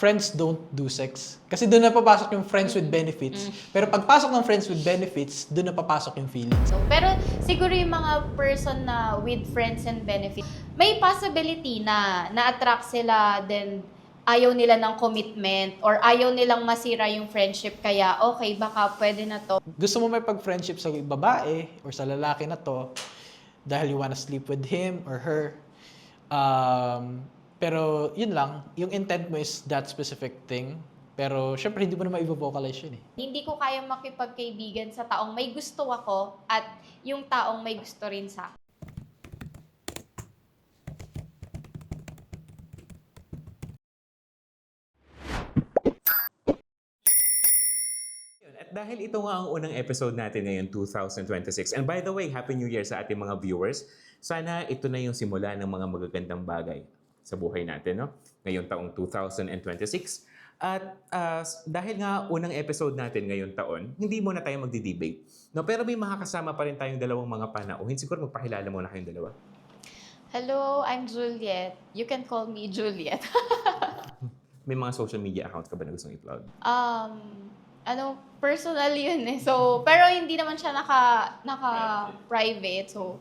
friends don't do sex. Kasi doon na papasok yung friends with benefits. Pero pagpasok ng friends with benefits, doon na papasok yung feelings. So, pero siguro yung mga person na with friends and benefits, may possibility na na-attract sila, then ayaw nila ng commitment or ayaw nilang masira yung friendship, kaya okay, baka pwede na to. Gusto mo may pag-friendship sa babae or sa lalaki na to dahil you wanna sleep with him or her. Pero yun lang, yung intent mo is that specific thing. Pero syempre hindi mo na ma-vocalize yun eh. Hindi ko kaya makipagkaibigan sa taong may gusto ako at yung taong may gusto rin sa akin. At dahil ito nga ang unang episode natin ngayon, 2026. And by the way, Happy New Year sa ating mga viewers. Sana ito na yung simula ng mga magagandang bagay sa buhay natin, no? Ngayong taong 2026. At dahil nga unang episode natin ngayong taon, hindi muna tayo magdi-debate. No? Pero may makakasama pa rin tayong dalawang mga panauhin. Siguro magpakilala muna kayong dalawa. Hello, I'm Juliet. You can call me Juliet. May mga social media accounts ka ba na gustong i-plug? Personal yun eh. So, pero hindi naman siya naka-private. So,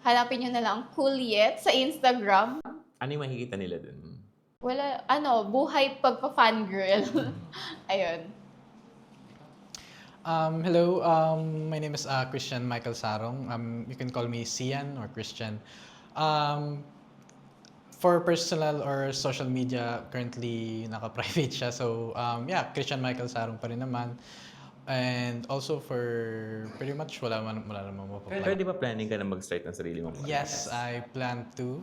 hanapin nyo na lang Cooliet sa Instagram. Ano yung makikita nila dun? Wala, buhay pagpa-fangirl. Ayun. Hello, my name is Christian Michael Sarong. You can call me Sian or Christian. For personal or social media, currently naka-private siya. So, Christian Michael Sarong pa rin naman. And also for pretty much wala naman mapaplan. Pero di ba planning ka na mag-start ng sarili mong podcast? Yes, I plan to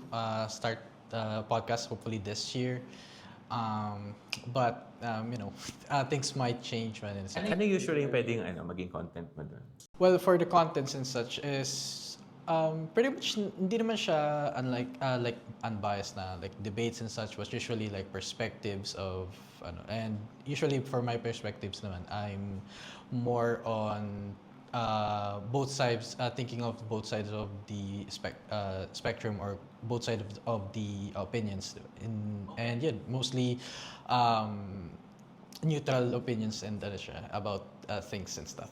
start the podcast hopefully this year. But things might change when it's. Ano usually yung pwedeng maging content mo doon? Well, for the contents and such is pretty much hindi naman siya like unbiased na like debates and such, was usually like perspectives of and usually for my perspectives naman I'm more on both sides, thinking of both sides of the spectrum or both sides of the opinions and yeah, mostly neutral opinions and siya about things and stuff.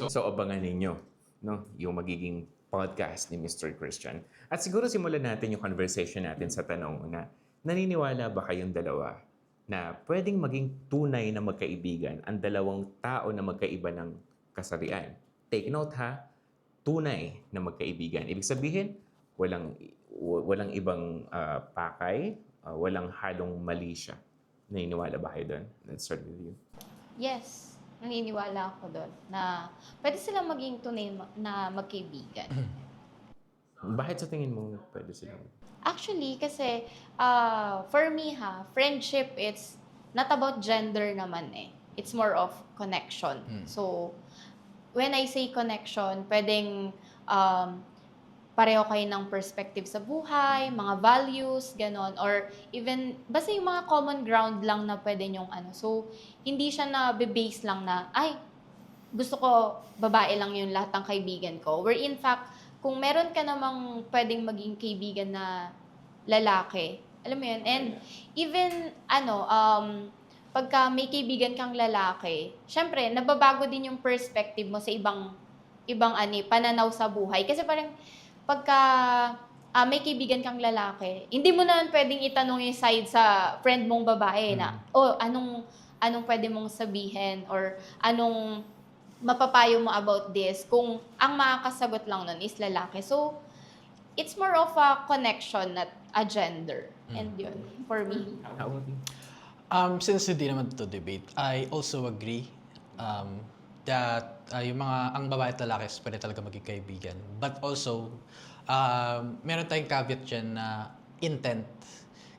So abangan ninyo, no, yung magiging podcast ni Mr. Christian. At siguro simulan natin yung conversation natin sa tanong na naniniwala ba kayong dalawa na pwedeng maging tunay na magkaibigan ang dalawang tao na magkaiba ng kasarian? Take note ha, tunay na magkaibigan. Ibig sabihin, walang ibang pakay, walang halong mali siya. Naniniwala ba kayo doon? Let's start with you. Yes, naniniwala ako doon na pwede silang maging tunay na magkaibigan. Bakit sa tingin mo pwede sila? Actually, kasi for me friendship, it's not about gender naman eh. It's more of connection. So, when I say connection, pwedeng pareho kayo ng perspective sa buhay, mga values, ganon. Or even, basta yung mga common ground lang na pwede nyong So, hindi siya na base lang na, ay, gusto ko babae lang yung lahat ng kaibigan ko. Where in fact, kung meron ka namang pwedeng maging kaibigan na lalaki, alam mo yun, and even, pagka may kaibigan kang lalaki, syempre, nababago din yung perspective mo sa ibang pananaw sa buhay. Kasi parang, pagka may kaibigan kang lalaki, hindi mo naman pwedeng itanong yung side sa friend mong babae na, anong pwede mong sabihin or anong mapapayo mo about this kung ang makakasagot lang nun is lalaki. So, it's more of a connection, not a gender. And yun, for me. Since hindi naman to debate, I also agree that ang babae at lalaki pwede talaga maging kaibigan. But also, meron tayong caveat dyan na intent.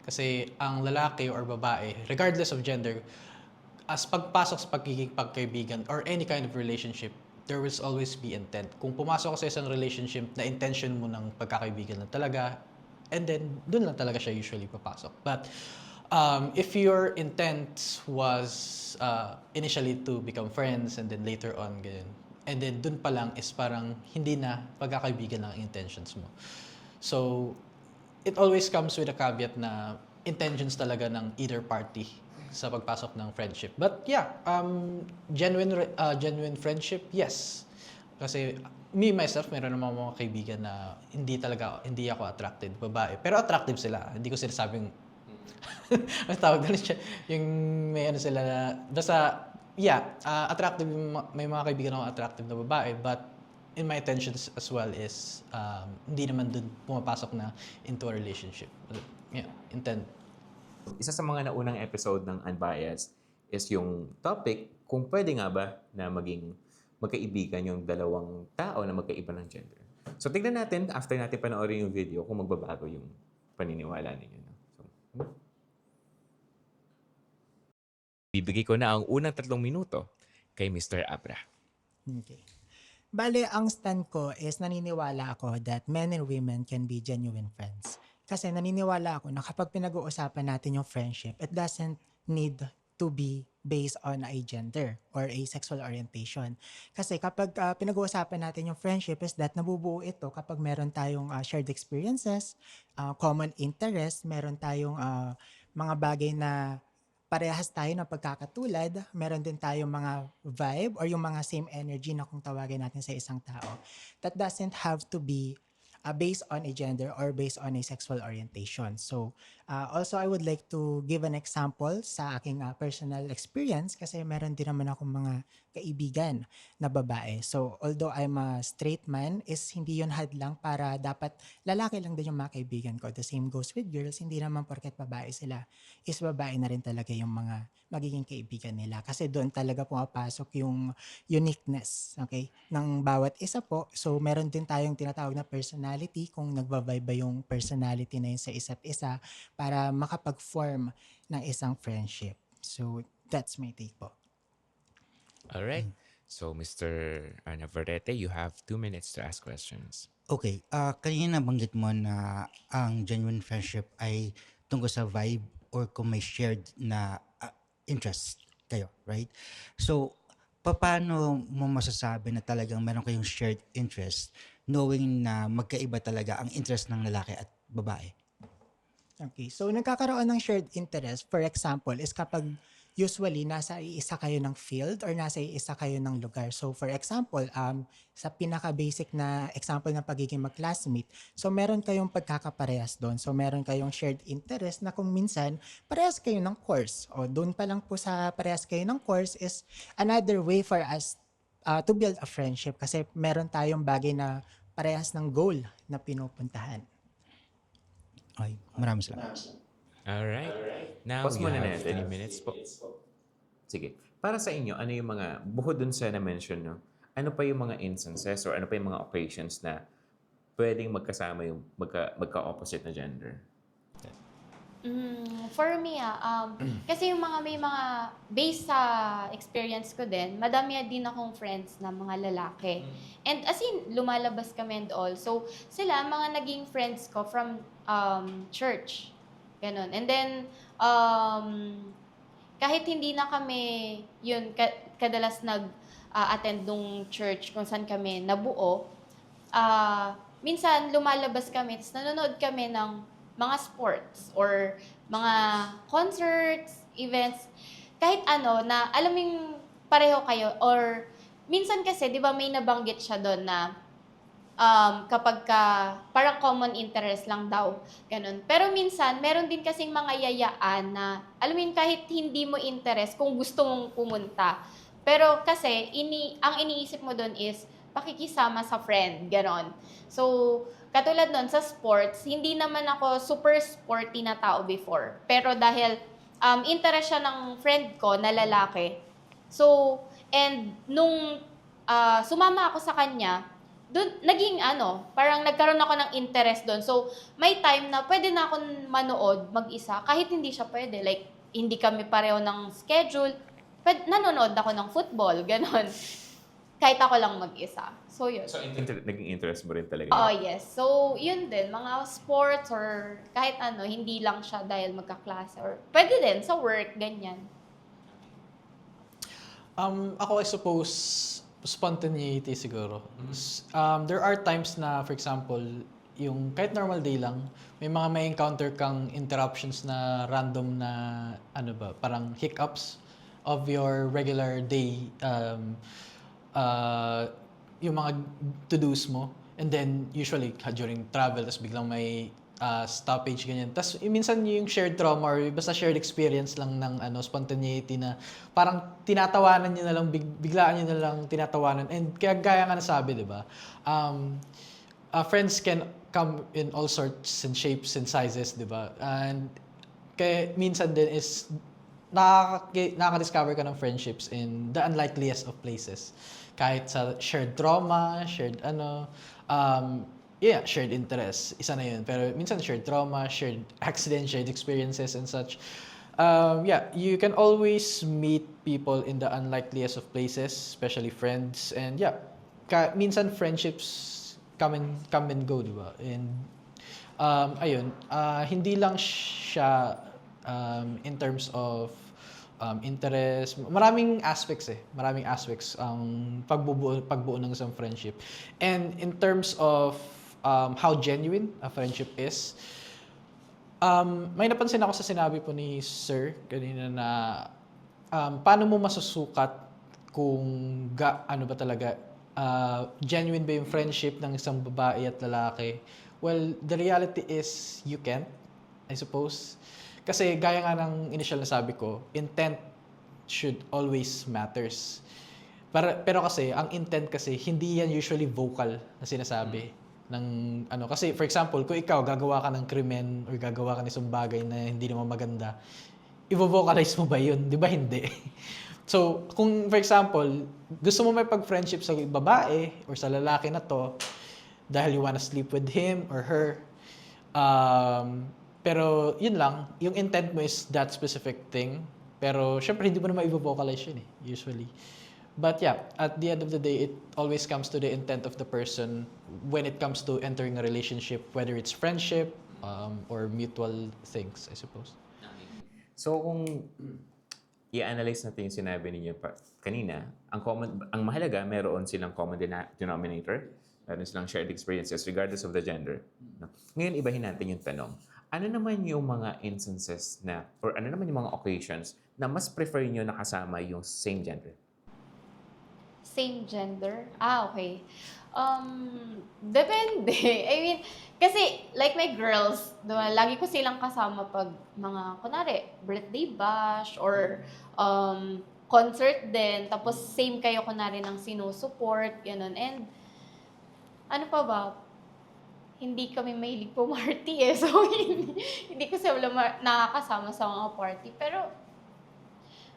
Kasi ang lalaki or babae, regardless of gender, as pagpasok sa pagiging pagkaibigan or any kind of relationship, there will always be intent. Kung pumasok ka sa isang relationship na intention mo ng pagkakaibigan lang talaga, and then dun lang talaga siya usually papasok. But if your intent was initially to become friends and then later on, ganyan, and then dun pa lang is parang hindi na pagkakaibigan lang ang intentions mo. So, it always comes with a caveat na intentions talaga ng either party sa pagpasok ng friendship. But yeah, genuine friendship, yes. Kasi me myself, meron naman mga kaibigan na hindi ako attracted babae. Pero attractive sila. Hindi ko sinasabing ang tawag doon siya, yung may ano sila na, basta, yeah, attractive, may mga kaibigan ako attractive na babae, but in my intentions as well is, hindi naman dun pumapasok na into a relationship. Yeah, intent. Isa sa mga naunang episode ng Unbiased is yung topic kung pwede nga ba na maging magkaibigan yung dalawang tao na magkaiba ng gender. So tignan natin, after natin panoorin yung video, kung magbabago yung paniniwala ninyo. No? So, bibigay ko na ang unang 3 minuto kay Mr. Abra. Okay. Bale, ang stand ko is naniniwala ako that men and women can be genuine friends. Kasi naniniwala ako na kapag pinag-uusapan natin yung friendship, it doesn't need to be based on a gender or a sexual orientation. Kasi kapag pinag-uusapan natin yung friendship is that nabubuo ito kapag meron tayong shared experiences, common interest, meron tayong mga bagay na parehas tayo ng pagkakatulad, meron din tayong mga vibe or yung mga same energy na kung tawagin natin sa isang tao. That doesn't have to be based on a gender or based on a sexual orientation. So, also I would like to give an example sa aking personal experience kasi meron din naman akong mga kaibigan na babae. So, although I'm a straight man, is hindi yun hadlang para dapat lalaki lang din yung mga kaibigan ko. The same goes with girls. Hindi naman porket babae sila, is babae na rin talaga yung mga magiging kaibigan nila. Kasi doon talaga pumapasok yung uniqueness, okay, ng bawat isa po. So, meron din tayong tinatawag na personality kung nagva-vibe ba yung personality na yun sa isa't isa para makapag-form ng isang friendship. So, that's my take po. Alright. So, Mr. Navarrete, you have 2 minutes to ask questions. Okay, kanina nabanggit mo na ang genuine friendship ay tungkol sa vibe or kung may shared na interest kayo, right? So, paano mo masasabi na talagang meron kayong shared interest knowing na magkaiba talaga ang interest ng lalaki at babae? Okay, so nagkakaroon ng shared interest, for example, is kapag usually nasa iisa kayo ng field or nasa iisa kayo ng lugar. So for example, sa pinaka-basic na example ng pagiging mag-classmate, so meron kayong pagkakaparehas doon. So meron kayong shared interest na kung minsan parehas kayo ng course. O doon pa lang po sa parehas kayo ng course is another way for us to build a friendship kasi meron tayong bagay na parehas ng goal na pinupuntahan. Okay, maraming salamat. Alright. Now, Pause you muna have natin. 3 minutes po. Sige. Para sa inyo, ano yung mga, buhod dun sa na-mention, no? Ano pa yung mga instances or ano pa yung mga occasions na pwedeng magkasama yung magka-opposite na gender? For me, kasi yung may mga, based sa experience ko din, madami din akong friends na mga lalaki. And as in, lumalabas kami and all. So, sila, mga naging friends ko from church. Ganon. And then, kahit hindi na kami, yun, kadalas nag-attend nung church kung saan kami nabuo, minsan lumalabas kami, tapos nanonood kami ng mga sports or mga concerts, events, kahit ano na alam mo yung pareho kayo or minsan kasi 'di ba may nabanggit siya doon na kapag parang common interest lang daw ganun. Pero minsan meron din kasing mga yayaan na alam mo yun kahit hindi mo interest kung gusto mong pumunta. Pero kasi ang iniisip mo doon is pakikisama sa friend, ganon. So, katulad nun, sa sports, hindi naman ako super sporty na tao before. Pero dahil interest siya ng friend ko na lalaki. So, and nung sumama ako sa kanya, dun, naging parang nagkaroon ako ng interest doon. So, may time na pwede na akong manood mag-isa kahit hindi siya pwede. Like, hindi kami pareho ng schedule. Nanonood ako ng football, ganon. Kahit ako lang mag-isa. So, yun. So, naging interest mo rin talaga. Oh, yes. So, yun din. Mga sports or kahit hindi lang siya dahil magkaklase. Or pwede din sa work, ganyan. Ako, I suppose, spontaneity siguro. There are times na, for example, yung kahit normal day lang, may encounter kang interruptions na random na, parang hiccups of your regular day, yung mga to-dos mo. And then, usually, during travel, tas biglang may stoppage, ganyan. Tas minsan yung shared trauma or basta shared experience lang ng spontaneity na parang tinatawanan nyo na lang, biglaan nyo na lang tinatawanan. And kaya gaya nga nasabi, di ba? Friends can come in all sorts and shapes and sizes, di ba? And kaya minsan din is nakaka-discover ka ng friendships in the unlikeliest of places. Kahit sa shared trauma, shared shared interest, isa na yun. Pero minsan shared trauma, shared accidents, shared experiences and such. You can always meet people in the unlikeliest of places, especially friends. And minsan friendships come and go, di ba? And hindi lang siya in terms of interest, maraming aspects ang pagbuo ng isang friendship. And in terms of how genuine a friendship is, may napansin ako sa sinabi po ni Sir kanina na paano mo masusukat kung ano ba talaga genuine ba yung friendship ng isang babae at lalaki. Well, the reality is you can't, I suppose. Kasi gaya nga ng initial na sabi ko, intent should always matters. Pero kasi, ang intent kasi, hindi yan usually vocal na sinasabi. Kasi for example, kung ikaw gagawa ka ng krimen or gagawa ka ng isang bagay na hindi naman maganda, i-vocalize mo ba yun? Di ba hindi? So, kung for example, gusto mo may pag-friendship sa babae or sa lalaki na to, dahil you wanna sleep with him or her, pero yun lang, yung intent mo is that specific thing. Pero syempre hindi mo na ma-vocalize yun usually. But at the end of the day, it always comes to the intent of the person when it comes to entering a relationship, whether it's friendship or mutual things, I suppose. So kung i-analyze natin yung sinabi ninyo kanina, ang mahalaga, meron silang common denominator, meron silang shared experiences regardless of the gender. No? Ngayon, ibahin natin yung tanong. Ano naman yung mga instances or ano naman yung mga occasions na mas prefer nyo nakasama yung same gender? Same gender? Okay. Depende. I mean, kasi like my girls, diba, lagi ko silang kasama pag mga, kunwari, birthday bash or concert din. Tapos same kayo kunwari ng sinusupport, ganun. And ano pa ba? Hindi kami mahilig pumarty So, hindi ko sila nakakasama sa mga party. Pero,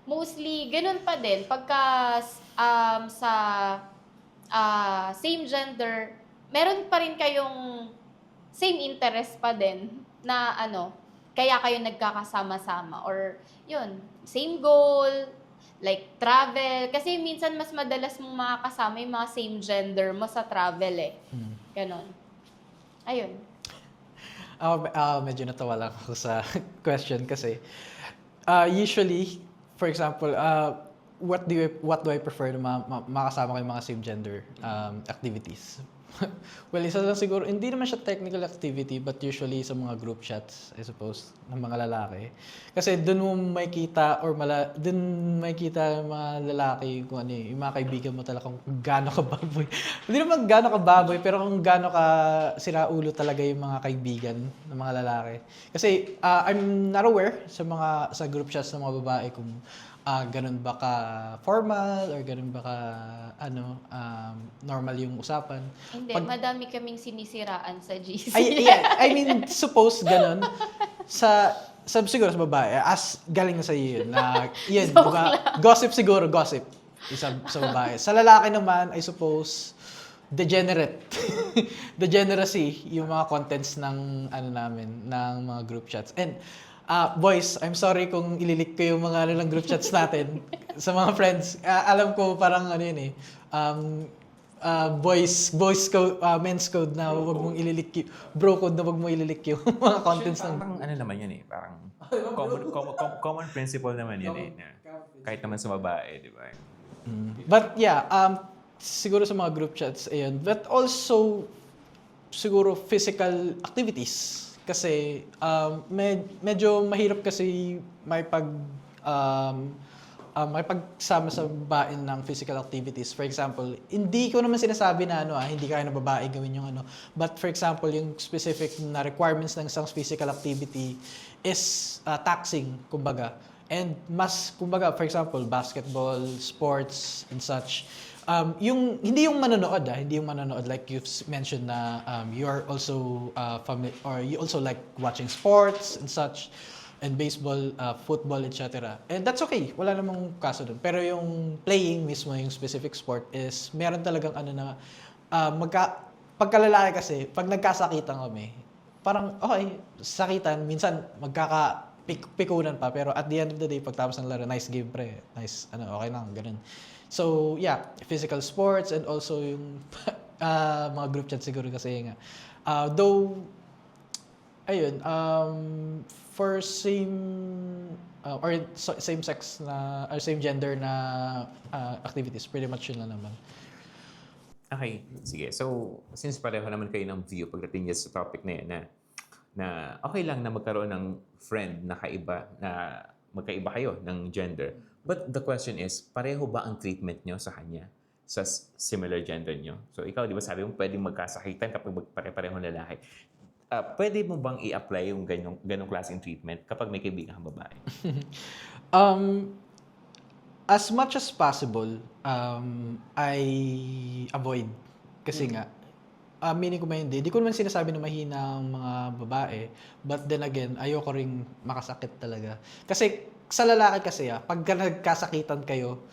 mostly, ganun pa din. Pagka sa same gender, meron pa rin kayong same interest pa din na kaya kayo nagkakasama-sama. Or, yun, same goal, like travel. Kasi minsan mas madalas mong makakasama yung mga same gender mo sa travel Ganon. Ayun. Medyo natawa lang ako sa question kasi usually, for example, what do I prefer na makasama ko yung mga same gender activities? Well, isa lang siguro, hindi naman siya technical activity but usually sa mga group chats, I suppose, ng mga lalaki. Kasi doon mo makikita doon makikita yung mga lalaki kung yung mga kaibigan mo talaga kung gaano ka baboy. Hindi naman gaano ka baboy, pero kung gaano ka siraulo talaga yung mga kaibigan ng mga lalaki. Kasi I'm not aware sa group chats ng mga babae kung ganun ba ka formal or ganun ba ka normal yung usapan. Hindi, madami kaming sinisiraan sa GC. I mean, suppose ganun. Siguro sa babae, as galing na sa iyo yun. Yun, diba? Gossip siguro, gossip. Isa sa babae. Sa lalaki naman, I suppose, degenerate. Degeneracy, yung mga contents ng ng mga group chats. And boys, I'm sorry kung ililik ko yung mga ng group chats natin sa mga friends. Alam ko parang boys code, men's code na wag mong ililik bro code na wag mo ililik yung mga contents ng Parang naman yun parang common principle naman yun na kahit naman sa babae, di ba? But siguro sa mga group chats, ayun. But also, siguro physical activities. Kasi medyo mahirap kasi may pagsama sa babae ng physical activities. For example, hindi ko naman sinasabi na hindi kaya ng babae gawin yung ano. But for example, yung specific na requirements ng isang physical activity is taxing, kumbaga. And kumbaga, for example, basketball, sports, and such. Hindi yung manonood like you've mentioned na you are also or you also like watching sports and such, and baseball, football, etc. And that's okay, wala namang kaso dun. Pero yung playing mismo, yung specific sport is meron talagang pagkalalaki kasi, pag nagkasakitan kami, parang okay, sakitan, minsan pikunan pa, pero at the end of the day, pagtapos ng laro, nice game pre, nice, okay lang, ganun. So, yeah, physical sports and also yung mga group chat siguro kasi nga. Though, ayun, for same sex na, or same gender na activities, pretty much yun lang naman. Okay, sige. So, since pareho naman kayo ng view pagdating sa topic na yan, na okay lang na magkaroon ng friend na magkaiba kayo ng gender. But the question is, pareho ba ang treatment nyo sa kanya sa similar gender nyo? So, ikaw, di ba sabi mo, pwedeng magkasakitan kapag pare-parehong lalaki. Pwede mo bang i-apply yung ganong klaseng treatment kapag may kaibigan kang babae? As much as possible, I avoid. Kasi nga, meaning ko hindi. Di ko naman sinasabi na mahina ang mga babae. But then again, ayoko ring makasakit talaga. Kasi sa lalaki kasi, pag nagkasakitan kayo,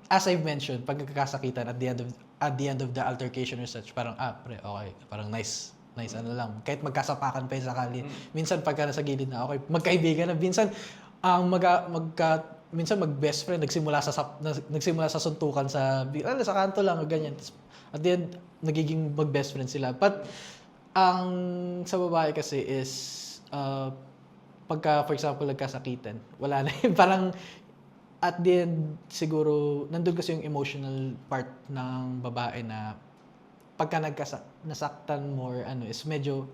as I've mentioned, pag nagkasakitan at the end of the altercation or such, parang, pre, okay. Parang nice lang. Kahit magkasapakan pa yung sakali. Minsan pagka nasa gilid na, okay, magkaibigan na. Minsan, minsan mag-best friend, nagsimula sa suntukan sa kanto lang o ganyan. At the end, nagiging mag-best friend sila. But, sa babae kasi is, pagka, for example, nagkasakitan, wala na yun. Parang, at the end, siguro, nandun kasi yung emotional part ng babae na pagka nasaktan mo or is medyo,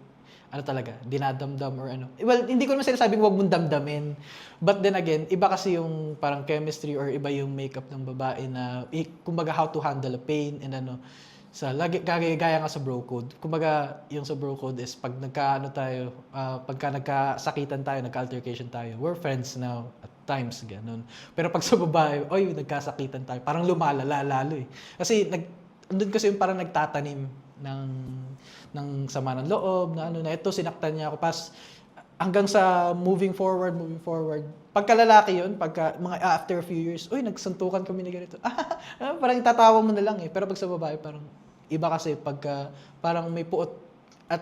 talaga, dinadamdam or Well, hindi ko naman sinasabing huwag mong damdamin. But then again, iba kasi yung parang chemistry or iba yung makeup ng babae na, kumbaga, how to handle a pain and gaya nga sa bro code. Kumbaga, yung sa bro code is pag pagka nagkasakitan tayo, nagka-altercation tayo, we're friends now at times, ganun. Pero pag sa babae, nagkasakitan tayo, parang lumalala lalo eh. Kasi andun kasi yung parang nagtatanim ng sama ng loob, na ito, sinaktan niya ako. Pas, hanggang sa moving forward. Pagka lalaki yun, after a few years, nagsuntukan kami na ganito. Parang tatawa mo na lang eh. Pero pag sa babae, parang iba kasi pagka parang may puot at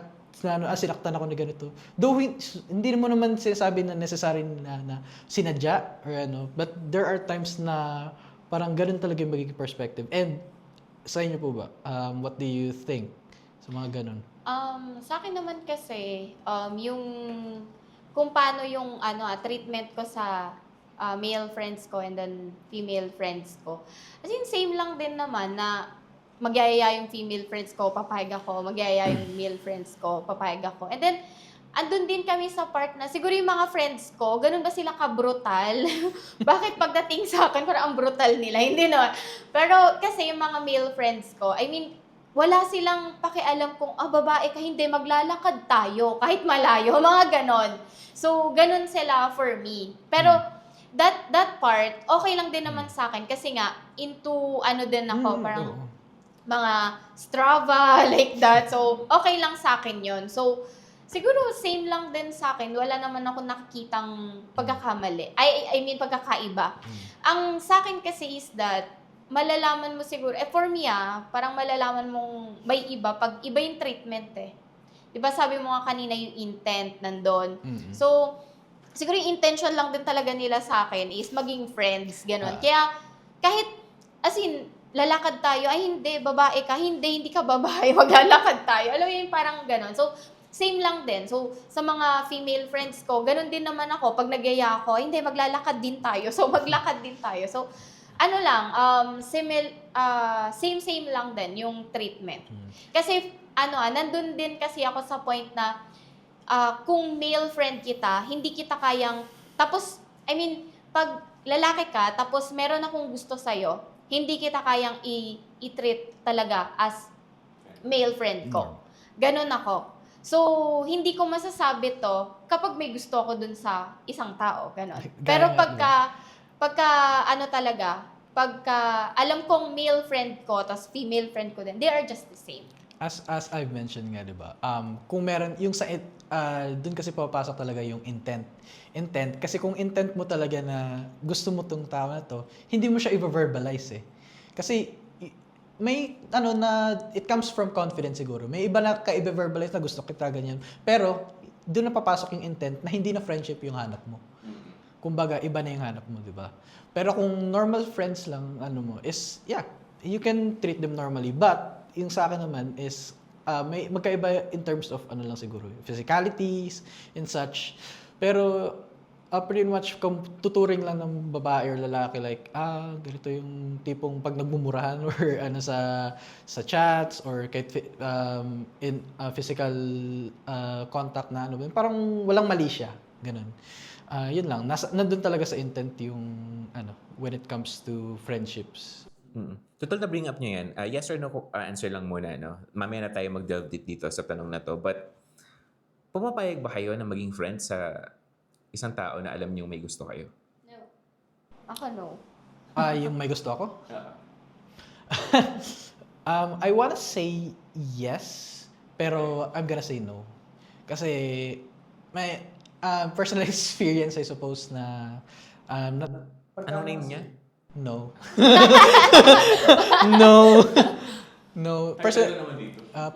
sinaktan ako na ganito. Though hindi mo naman sinasabi na necessary na sinadya or but there are times na parang ganun talaga yung magiging perspective. And sa inyo po ba? What do you think sa mga ganun? Sa akin naman kasi, yung kung paano yung treatment ko sa male friends ko and then female friends ko. As in, same lang din naman na magyayaya yung female friends ko, papayag ako. Magyayaya yung male friends ko, papayag ako. And then, andun din kami sa part na, siguro yung mga friends ko, ganun ba sila ka-brutal? Bakit pagdating sa akin, parang ang brutal nila? Hindi naman. Pero kasi yung mga male friends ko, I mean, wala silang pakialam kung, babae ka, hindi, maglalakad tayo, kahit malayo, mga ganon. So, ganon sila for me. Pero, that part, okay lang din naman sa akin, kasi nga, into, din ako, parang, mga Strava, like that. So, okay lang sa akin yun. So, siguro same lang din sa akin. Wala naman ako nakikitang pagkakamali. I mean, pagkakaiba. Ang sa akin kasi is that, malalaman mo siguro, for me parang malalaman mong may iba pag iba yung treatment eh. Diba sabi mo nga kanina yung intent nandun. So, siguro yung intention lang din talaga nila sa akin is maging friends, gano'n. Kaya, kahit, as in, lalakad tayo, ay hindi, babae ka, hindi ka babae, maglalakad tayo. Alam mo yun, parang gano'n. So, same lang din. So, sa mga female friends ko, ganun din naman ako. Pag nagyaya ako, hindi, maglalakad din tayo. So, maglakad din tayo. So, same lang din yung treatment. Kasi, nandun din kasi ako sa point na kung male friend kita, hindi kita kayang, tapos, I mean, pag lalaki ka, tapos meron akong gusto sa'yo, hindi kita kayang i-treat talaga as male friend ko. Ganon ako. So, hindi ko masasabi to kapag may gusto ako dun sa isang tao. Ganon. Pero pagka alam kong male friend ko, tapos female friend ko din, they are just the same. As I've mentioned nga, 'di ba? Kung meron yung doon kasi papasok talaga yung intent. Intent kasi kung intent mo talaga na gusto mo tong tao na to, hindi mo siya i-verbalize eh. Kasi may na it comes from confidence siguro. May iba na ka-verbalize na gusto kita ganyan. Pero doon na papasok yung intent na hindi na friendship yung hanap mo. Kumbaga iba na yung hanap mo, 'di ba? Pero kung normal friends lang mo is you can treat them normally, but yung sa akin naman is may magkaiba in terms of lang siguro, physicalities and such. Pero pretty much kung tuturing lang ng babae or lalaki like ganito yung tipong pag nagmumurahan or sa chats or kahit in physical contact na parang walang mali siya, ganun. Yun lang, nandun talaga sa intent yung when it comes to friendships. Total na bring up niyo yan. Yes or no answer lang muna. No? Mamaya na tayo mag-delve dito sa tanong na to. But, pumapayag ba kayo na maging friends sa isang tao na alam niyo may gusto kayo? No. Ako no. Yung may gusto ako? I wanna say yes, pero I'm gonna say no. Kasi, may personal experience, I suppose, na Anong name niya? No. No. No.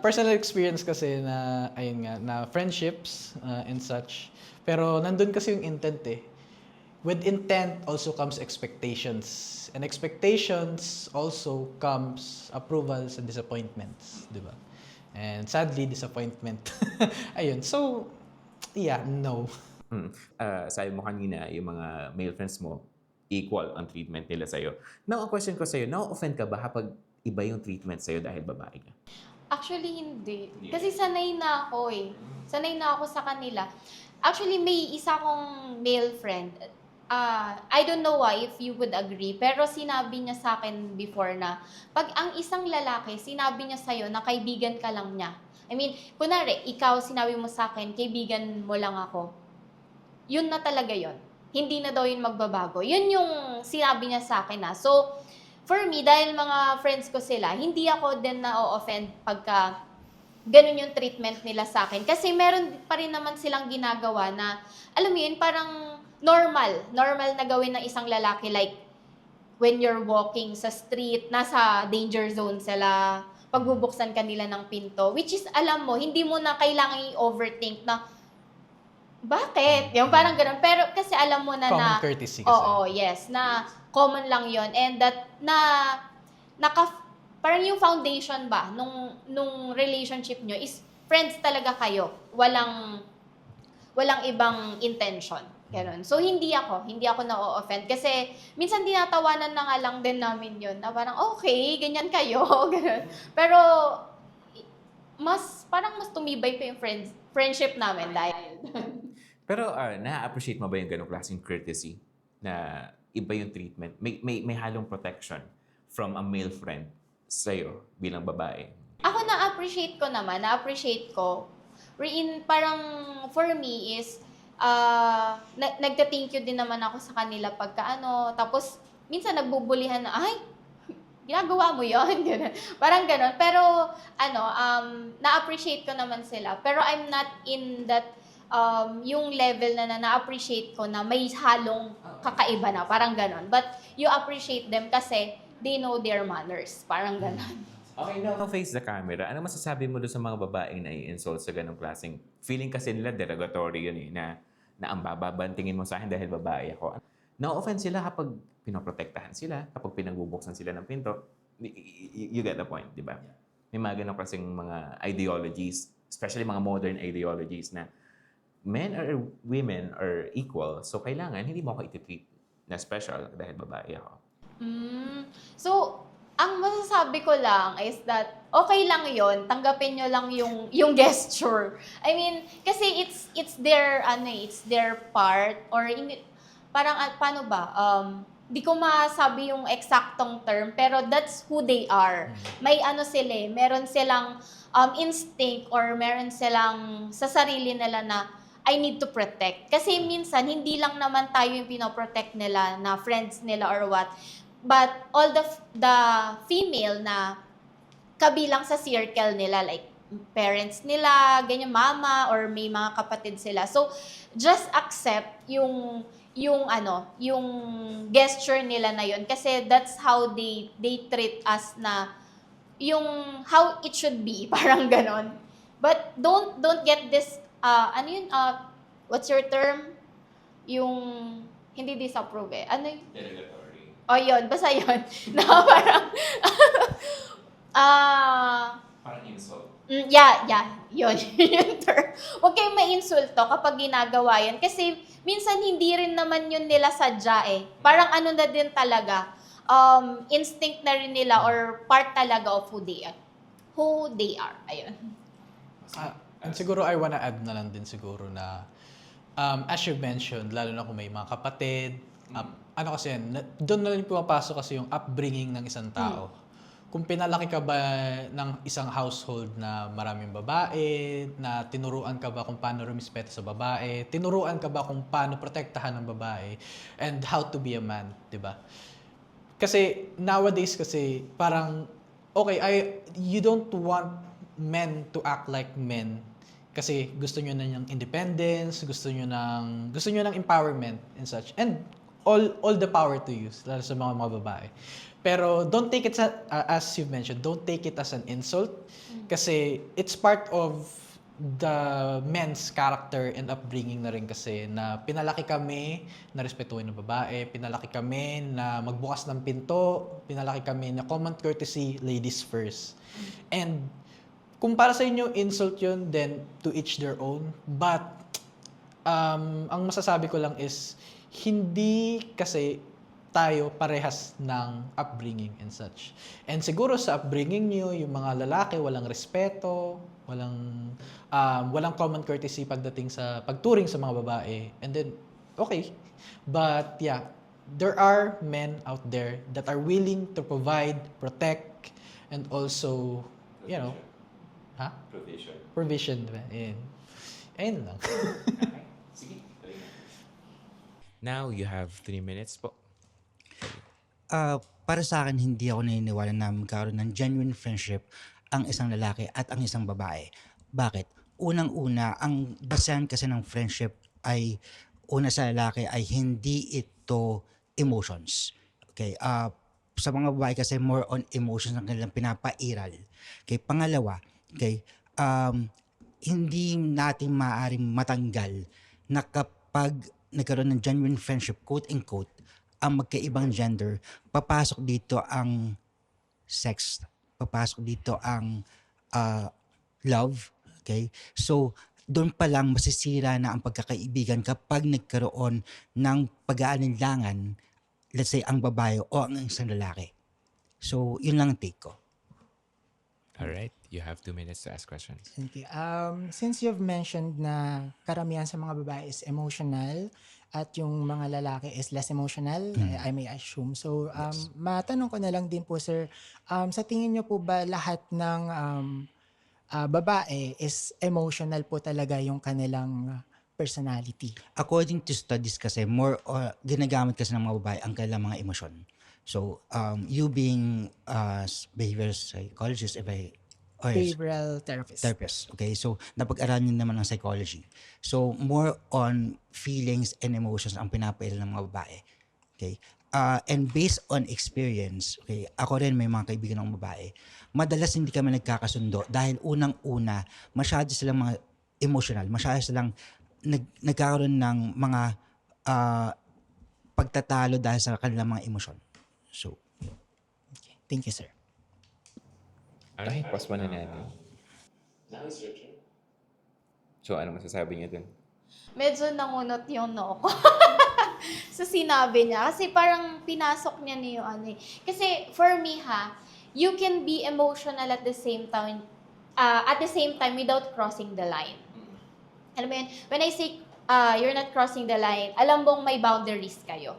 Personal experience kasi na, ayun nga, na friendships and such. Pero nandun kasi yung intent eh. With intent also comes expectations. And expectations also comes approvals and disappointments. Di ba? And sadly, disappointment. Ayun. So, no. Sabi mo kanina, yung mga male friends mo, equal ang treatment nila sa'yo. Now, ang question ko sa'yo, na-offend ka ba kapag iba yung treatment sa'yo dahil babae ka? Actually, hindi. Kasi sanay na ako eh. Sanay na ako sa kanila. Actually, may isa kong male friend. I don't know why, if you would agree, pero sinabi niya sa akin before na pag ang isang lalaki, sinabi niya sa'yo na kaibigan ka lang niya. I mean, kunwari, ikaw sinabi mo sa akin, kaibigan mo lang ako. Yun na talaga yun. Hindi na daw yun magbabago. Yun yung sinabi niya sa akin na. So, for me, dahil mga friends ko sila, hindi ako din na-offend pagka ganun yung treatment nila sa akin. Kasi meron pa rin naman silang ginagawa na, alam mo yun, parang normal na gawin ng isang lalaki. Like, when you're walking sa street, nasa danger zone sila, pagbubuksan kanila ng pinto. Which is, alam mo, hindi mo na kailangan i-overthink na, bakit? Yung parang ganun. Pero kasi alam mo na Common courtesy kasi. Oo, yes. Na common lang yon and that parang yung foundation ba nung relationship nyo is friends talaga kayo. Walang ibang intention. Ganun. So, hindi ako na-offend. Kasi, minsan tinatawanan na nga lang din namin yun. Na parang, okay, ganyan kayo. Ganun. Pero, parang mas tumibay pa yung friendship namin dahil. Pero na-appreciate mo ba yung ganong klaseng courtesy na iba yung treatment? May halong protection from a male friend sa'yo bilang babae? Ako na-appreciate ko. Parang for me is, nagta-thank you din naman ako sa kanila pagka tapos minsan nagbubulihan na, ay, ginagawa mo yun. Parang ganon. Pero, na-appreciate ko naman sila. Pero I'm not in that yung level na na-appreciate ko na may halong kakaiba na. Parang ganon. But you appreciate them kasi they know their manners. Parang ganon. Okay, now face the camera. Ano masasabi mo doon sa mga babaeng na i-insult sa ganong klaseng feeling kasi nila derogatory yun eh, na ang bababantingin mo sa akin dahil babae ako. Na-offend sila kapag pinoprotektahan sila, kapag pinagbubuksan sila ng pinto. You get the point, di ba? May mga ganong klaseng mga ideologies, especially mga modern ideologies na men or women are equal, so kailangan hindi mo ako iti-treat na special dahil babae ako. So, Ang masasabi ko lang is that okay lang yon, tanggapin nyo lang yung gesture. I mean, kasi it's their it's their part or parang paano ba? Di ko masabi yung eksaktong term, pero that's who they are. May sila, meron silang instinct or meron silang sa sarili nila na I need to protect. Kasi minsan, hindi lang naman tayo yung pinoprotect nila na friends nila or what. But all the female na kabilang sa circle nila, like parents nila, ganyan, mama, or may mga kapatid sila. So, just accept yung gesture nila na yun. Kasi that's how they treat us na yung how it should be, parang ganon. But don't get this, what's your term? Yung, hindi disapprove eh. Ano yun? Derogatory. O yun, basta yun. Na parang, Parang insult. yeah, yun, yung term. Huwag kayong ma-insulto kapag ginagawa yan. Kasi minsan hindi rin naman yun nila sadya eh. Parang na din talaga, instinct na rin nila or part talaga of who they are. Ayun. And siguro I wanna add na lang din siguro na as you mentioned, lalo na kung may mga kapatid, kasi yan, doon na rin pumapasok kasi yung upbringing ng isang tao. Kung pinalaki ka ba ng isang household na maraming babae, na tinuruan ka ba kung paano rumispeto sa babae, tinuruan ka ba kung paano protektahan ng babae, and how to be a man, di ba? Kasi nowadays kasi parang, you don't want men to act like men kasi gusto nyo na ng independence, gusto nyo ng empowerment and such. And all the power to you, lalo sa mga babae. Pero don't take it as you've mentioned, don't take it as an insult kasi it's part of the men's character and upbringing na rin kasi na pinalaki kami na respetuhin ng babae, pinalaki kami na magbukas ng pinto, pinalaki kami na common courtesy, ladies first. And kung para sa inyo insult yun, then to each their own. But ang masasabi ko lang is hindi kasi tayo parehas ng upbringing and such. And siguro sa upbringing niyo, yung mga lalaki walang respeto, walang common courtesy pagdating sa pagturing sa mga babae. And then okay. But yeah, there are men out there that are willing to provide, protect, and also, provision, diba? Ayun lang. Sige. Now you have 3 minutes po. Para sa akin, hindi ako naniniwala na magkaroon ng genuine friendship ang isang lalaki at ang isang babae. Bakit? Unang-una, ang basehan kasi ng friendship ay una sa lalaki ay hindi ito emotions. Okay? Sa mga babae kasi more on emotions ang kanilang pinapairal. Okay? Pangalawa, okay, hindi natin maaaring matanggal na kapag nagkaroon ng genuine friendship, quote-unquote, ang magkaibang gender, papasok dito ang sex, papasok dito ang love, okay? So, doon pa lang masisira na ang pagkakaibigan kapag nagkaroon ng pag-aalinlangan, let's say, ang babae o ang isang lalaki. So, yun lang ang take ko. Alright, you have 2 minutes to ask questions. Thank you. Since you've mentioned na karamihan sa mga babae is emotional at yung mga lalaki is less emotional, I may assume. So, matanong ko na lang din po, sir, sa tingin niyo po ba lahat ng babae is emotional po talaga yung kanilang personality? According to studies kasi, more ginagamit kasi ng mga babae ang kanilang mga emosyon. So, you being behavioral psychologist, Behavioral therapist. Okay? So, napag-aralan niyo naman ng psychology. So, more on feelings and emotions ang pinapairal ng mga babae. Okay? And based on experience, okay, ako rin may mga kaibigan ng babae, madalas hindi kami nagkakasundo dahil unang-una, masyado silang mga emotional, masyado silang nagkakaroon ng mga pagtatalo dahil sa kanilang mga emosyon. So, Okay. Thank you, sir. Okay, pause mo na natin. Now is your turn. So, ano masasabi niyo dun? Medyo nangunot yung noo ko. sa sinabi niya. Kasi parang pinasok niya na yung ano eh. Kasi for me you can be emotional at the same time without crossing the line. Alam mo yun? When I say you're not crossing the line, alam mong may boundaries kayo.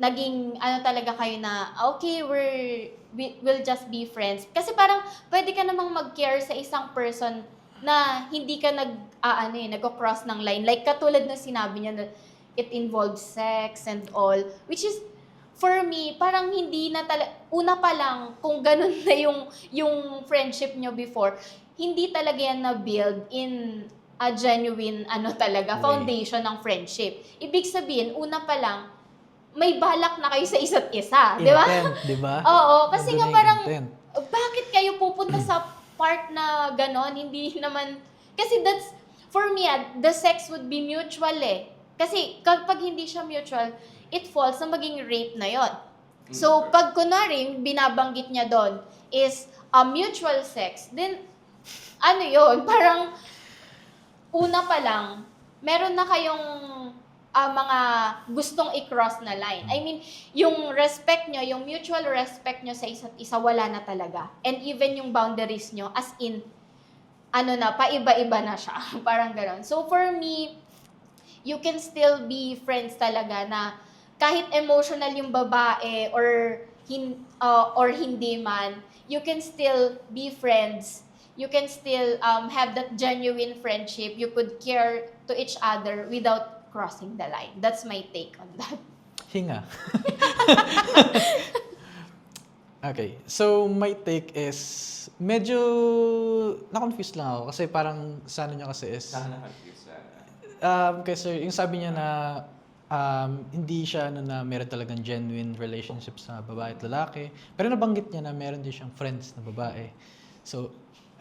Naging talaga kayo na, okay, we'll just be friends. Kasi parang pwede ka namang mag-care sa isang person na hindi ka nag-cross ng line. Like katulad ng sinabi niya na it involves sex and all, which is for me, parang hindi na una pa lang, kung ganun na yung friendship nyo before, hindi talaga yan na-build in a genuine, foundation ng friendship. Ibig sabihin, una pa lang, may balak na kayo sa isa't isa. Di ba? Intent, di ba? Oo, kasi Nandun nga na yung parang, intent. bakit kayo pupunta sa part na ganon? Hindi naman, kasi for me, the sex would be mutual eh. Kasi kapag hindi siya mutual, it falls na maging rape na yon. So, pag kunwari, binabanggit niya doon is a mutual sex, then, yon parang, una pa lang, meron na kayong mga gustong i-cross na line. I mean, yung respect nyo, yung mutual respect nyo sa isa't isa, wala na talaga. And even yung boundaries nyo, as in, paiba-iba na siya. Parang gano'n. So for me, you can still be friends talaga na kahit emotional yung babae or hindi man, you can still be friends. You can still have that genuine friendship. You could care to each other without crossing the line. That's my take on that. Hinga. Okay. So, my take is, medyo na-confused lang ako. Kasi parang, sa ano niya kasi is, kasi yung sabi niya na, hindi siya na meron talagang genuine relationships sa babae at lalaki. Pero nabanggit niya na meron din siyang friends na babae. So,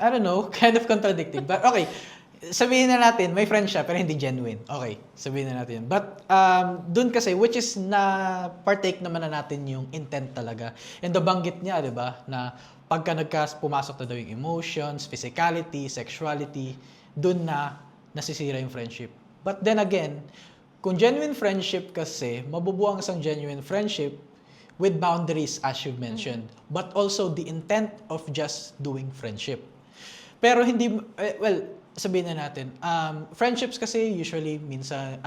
I don't know, kind of contradicting. But okay, sabihin na natin, may friend siya pero hindi genuine. Okay, sabihin na natin. But dun kasi, which is na partake naman na natin yung intent talaga. And nabanggit niya, di ba, na pagka pumasok na daw yung emotions, physicality, sexuality, dun na nasisira yung friendship. But then again, kung genuine friendship kasi, mabubuo ang isang genuine friendship with boundaries as you mentioned, but also the intent of just doing friendship. Pero hindi, sabihin na natin, friendships kasi usually minsan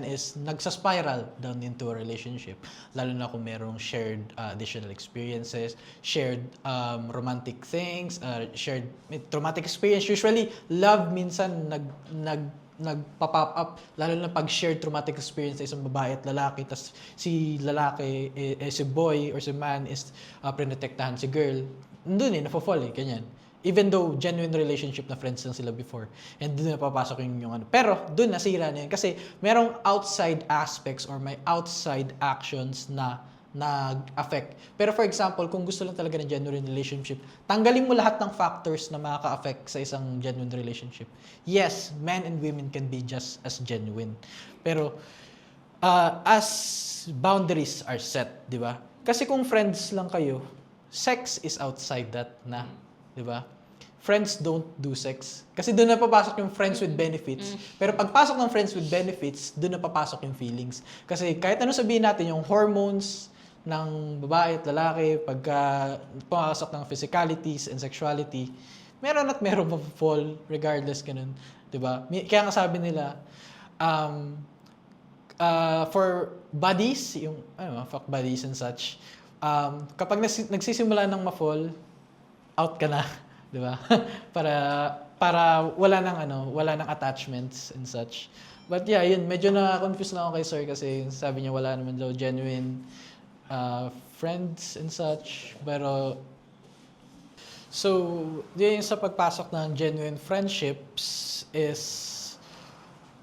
is nagsa-spiral down into a relationship. Lalo na kung merong shared additional experiences, shared romantic things, shared traumatic experience. Usually, love minsan nagpa-pop up, lalo na pag shared traumatic experience sa isang babae at lalaki, tas si lalaki, si boy or si man is prinotektahan si girl, doon nafo-fall ganyan. Even though genuine relationship na friends lang sila before. And doon na papasok yung ano. Pero doon nasira na yun. Kasi merong outside aspects or may outside actions na nag-affect. Pero for example, kung gusto lang talaga ng genuine relationship, tanggalin mo lahat ng factors na makaka-affect sa isang genuine relationship. Yes, men and women can be just as genuine. Pero as boundaries are set, di ba? Kasi kung friends lang kayo, sex is outside that na. Di ba? Friends don't do sex. Kasi doon na papasok yung friends with benefits. Pero pagpasok ng friends with benefits, doon na papasok yung feelings. Kasi kahit ano sabihin natin, yung hormones ng babae at lalaki, pagka pumasok ng physicalities and sexuality, meron at meron fall regardless ganun. Di ba? Kaya nga sabi nila, for buddies, yung fuck buddies and such, kapag nagsisimula ng ma-fall, out ka na, 'di ba? para wala nang attachments and such. But yeah, yun medyo na-confuse na ako kay sir kasi sabi niya wala naman daw genuine friends and such. Pero so, yun sa pagpasok ng genuine friendships is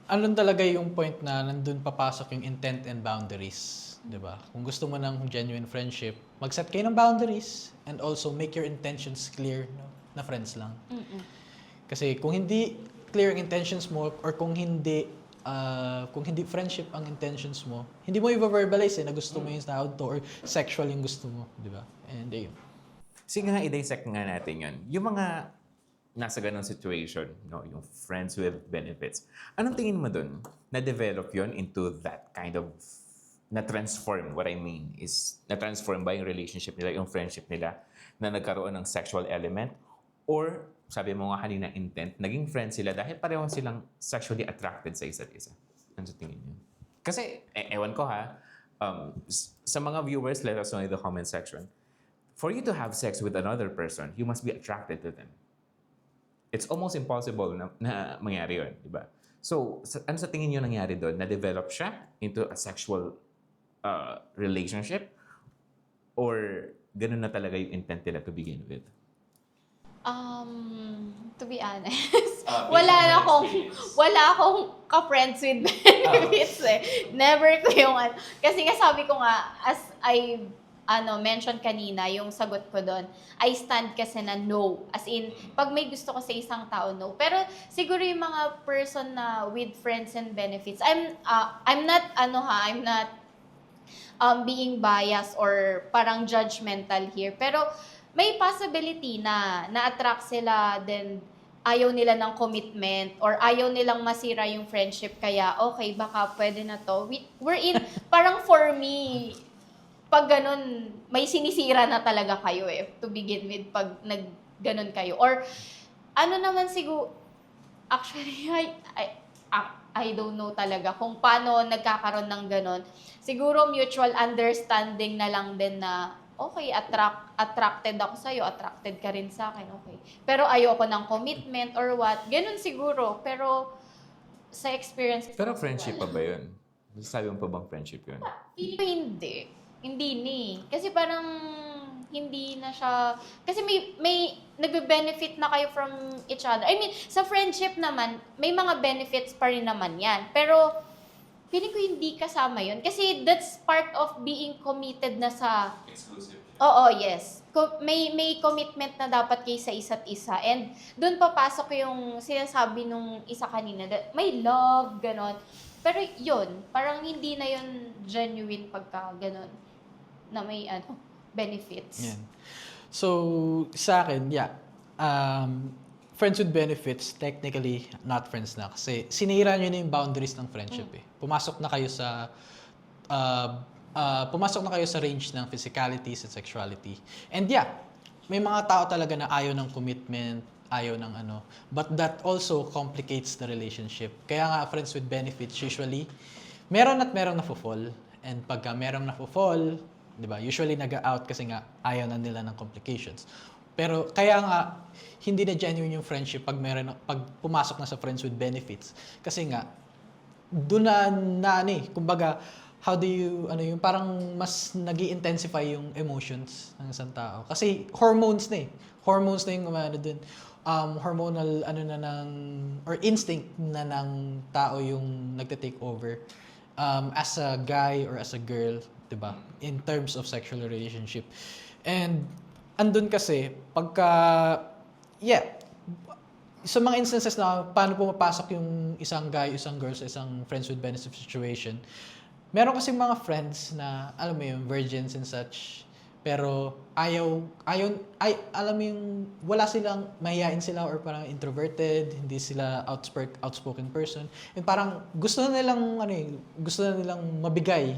andun talaga yung point na nandun papasok yung intent and boundaries. 'Di ba? Kung gusto mo ng genuine friendship, mag-set kayo ng boundaries and also make your intentions clear, no? Na friends lang. Kasi kung hindi clear ang intentions mo or kung hindi friendship ang intentions mo, hindi mo i-verbalize na gusto mo yung tao to or sexual yung gusto mo, 'di ba? And ayun. Sige nga, i-dissect nga natin yun. Yung mga nasa ganong situation, no, yung friends with benefits. Anong tingin mo dun? Na-develop yon into that kind of, na-transform, what I mean is, na-transform ba yung relationship nila, yung friendship nila, na nagkaroon ng sexual element? Or, sabi mo nga kanina, intent, naging friends sila dahil pareho silang sexually attracted sa isa't isa. Ano sa tingin niyo? Kasi, ewan ko ha, sa mga viewers, let us know in the comment section, for you to have sex with another person, you must be attracted to them. It's almost impossible na mangyari yun, di ba? So, ano sa tingin nyo nangyari doon? Na-develop siya into a sexual relationship? Or ganun na talaga yung intent nila to begin with? To be honest, wala akong ka-friends with benefits eh. Never ko yung, kasi nga sabi ko nga, as I mention kanina, yung sagot ko doon, I stand kasi na no. As in, pag may gusto ko sa isang tao, no. Pero siguro yung mga person na with friends and benefits, I'm not being biased or parang judgmental here. Pero may possibility na na-attract sila, then ayaw nila ng commitment or ayaw nilang masira yung friendship, kaya okay, baka pwede na to. We're in, parang for me, pag ganun, may sinisira na talaga kayo eh, to begin with, pag nag-ganun kayo. Or, ano naman siguro, actually, I don't know talaga kung paano nagkakaroon ng ganun. Siguro mutual understanding na lang din na, okay, attracted ako sa'yo, attracted ka rin sa akin, okay. Pero ayoko ng commitment or what, ganun siguro. Pero, sa experience... Pero friendship pa ba yun? Sabi mo pa bang friendship yun? Feeling ko hindi. Hindi ni. Kasi parang hindi na siya... Kasi may nagbe-benefit na kayo from each other. I mean, sa friendship naman, may mga benefits pa rin naman yan. Pero, feeling ko hindi kasama yun. Kasi that's part of being committed na sa... Exclusive. Oo, yes. May commitment na dapat kayo sa isa't isa. And doon papasok yung sinasabi nung isa kanina, that may love, ganon. Pero yun, parang hindi na yun genuine pagka ganon, na may benefits. Yan. So, sa akin, yeah. Friends with benefits, technically, not friends na. Kasi sinira nyo na yung boundaries ng friendship eh. Pumasok na kayo sa range ng physicality and sexuality. And yeah, may mga tao talaga na ayaw ng commitment, ayaw ng but that also complicates the relationship. Kaya nga, friends with benefits, usually, meron na-fall. And pagka merong na-fall, di ba, usually nag-out kasi nga ayaw na nila ng complications. Pero kaya nga, hindi na genuine yung friendship pag pumasok na sa friends with benefits. Kasi nga, doon kumbaga, how do you, yung parang mas nag-i-intensify yung emotions ng isang tao. Kasi hormones na yung dun. Hormonal, or instinct na ng tao yung nagte-take over. As a guy or as a girl, diba? In terms of sexual relationship. And, andun kasi, sa mga instances na paano pumapasok yung isang guy, isang girl sa isang friends with benefits situation, meron kasi mga friends na, alam mo yung virgins and such, pero alam mo yung, wala silang, mahihain sila or parang introverted, hindi sila outspoken person, and parang gusto na nilang mabigay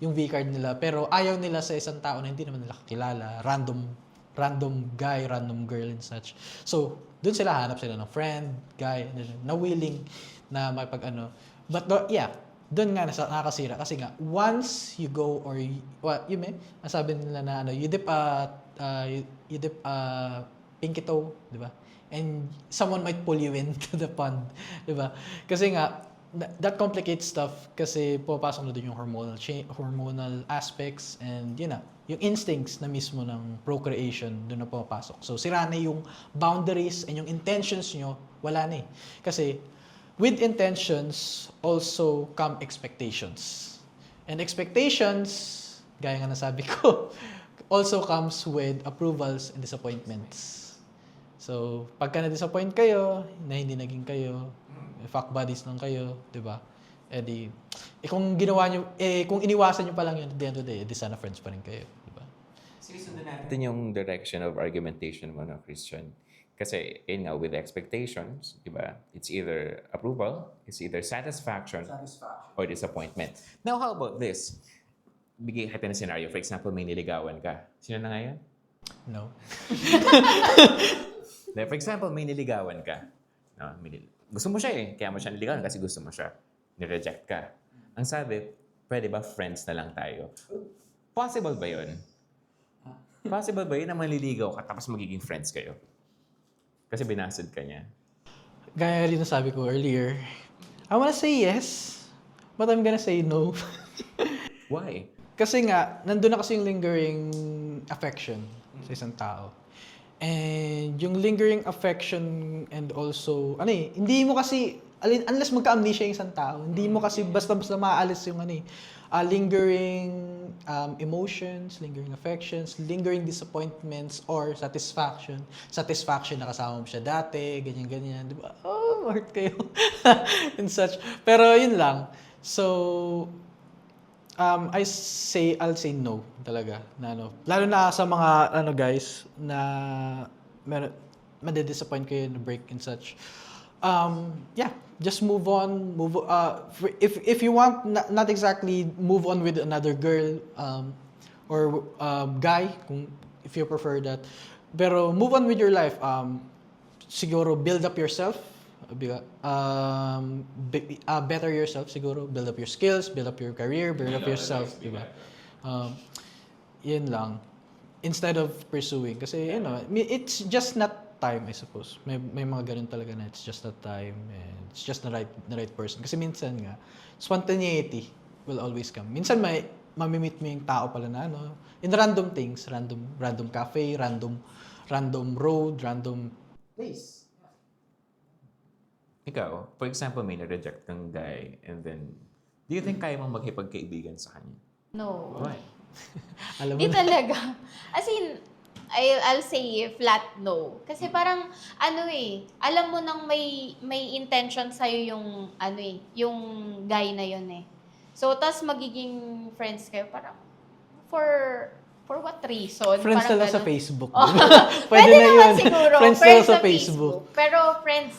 yung V-card nila, pero ayaw nila sa isang tao na hindi naman nila kakilala, random guy, random girl and such. So, dun hanap sila ng friend, guy, na willing na But yeah, dun nga nakakasira kasi nga once you go or sabi nila na you dip pinky toe, di ba? And someone might pull you into the pond, di ba? Kasi nga that complicates stuff kasi pupasok na dun yung hormonal aspects and yung instincts na mismo ng procreation dun na pumapasok. So sira na yung boundaries and yung intentions nyo, wala na eh. Kasi with intentions also come expectations. And expectations, gaya nga nasabi ko, also comes with approvals and disappointments. So, pagka na-disappoint kayo, na hindi naging kayo, fuck buddies lang kayo, di ba? Kung iniwasan nyo pa lang yun at the end of the day, sana friends pa rin kayo, di ba? Sige, sundan natin yung direction of argumentation mo, no, Christian. Kasi, yun nga, with expectations, di ba? It's either approval, it's either satisfaction, or disappointment. Now, how about this? Bigay kita ng scenario. For example, may niligawan ka. Sino na nga yan? No. For example, may niligawan ka. No, gusto mo siya eh. Kaya mo siya niligawan kasi gusto mo siya. Nireject ka. Ang sabi, pwede ba friends na lang tayo? Possible ba yun? Possible ba yun na manliligaw ka tapos magiging friends kayo? Kasi binasad ka niya. Gaya rin na sabi ko earlier, I wanna say yes, but I'm gonna say no. Why? Kasi nga, nandun na kasi yung lingering affection sa isang tao. And yung lingering affection and also, hindi mo kasi, unless magka-amnesia yung isang tao, hindi mo kasi basta-basta maaalis yung lingering emotions, lingering affections, lingering disappointments, or satisfaction. Satisfaction na kasama mo siya dati, ganyan-ganyan. Di ba? Oh, heart kayo. And such. Pero yun lang. So, I'll say no talaga. Na, lalo na sa mga guys na madidisappoint kayo na break and such. Yeah, just move on. If you want, not exactly move on with another girl or guy, if you prefer that. Pero move on with your life. Siguro build up yourself. Better yourself siguro. Build up your skills, build up your career, build up yourself, diba? Yun lang. Instead of pursuing. Kasi, it's just not time, I suppose. May mga ganun talaga na it's just not time and it's just the right person. Kasi minsan nga, spontaneity will always come. Minsan may mamimit mo yung tao pala na in random things, random cafe, random road, random place. Ikaw, for example, may na-reject kang guy and then, do you think kaya mong maghipagkaibigan sa kanya? No. Why? Alam mo Di na. talaga. As in, I'll say flat no. Kasi parang, alam mo nang may intention sa'yo yung, yung guy na yun eh. So, tas magiging friends kayo, parang, for what reason? Friends Parang na lang sa ganun. Facebook. Pwede na naman yun. siguro. Friends na lang sa Facebook. Pero friends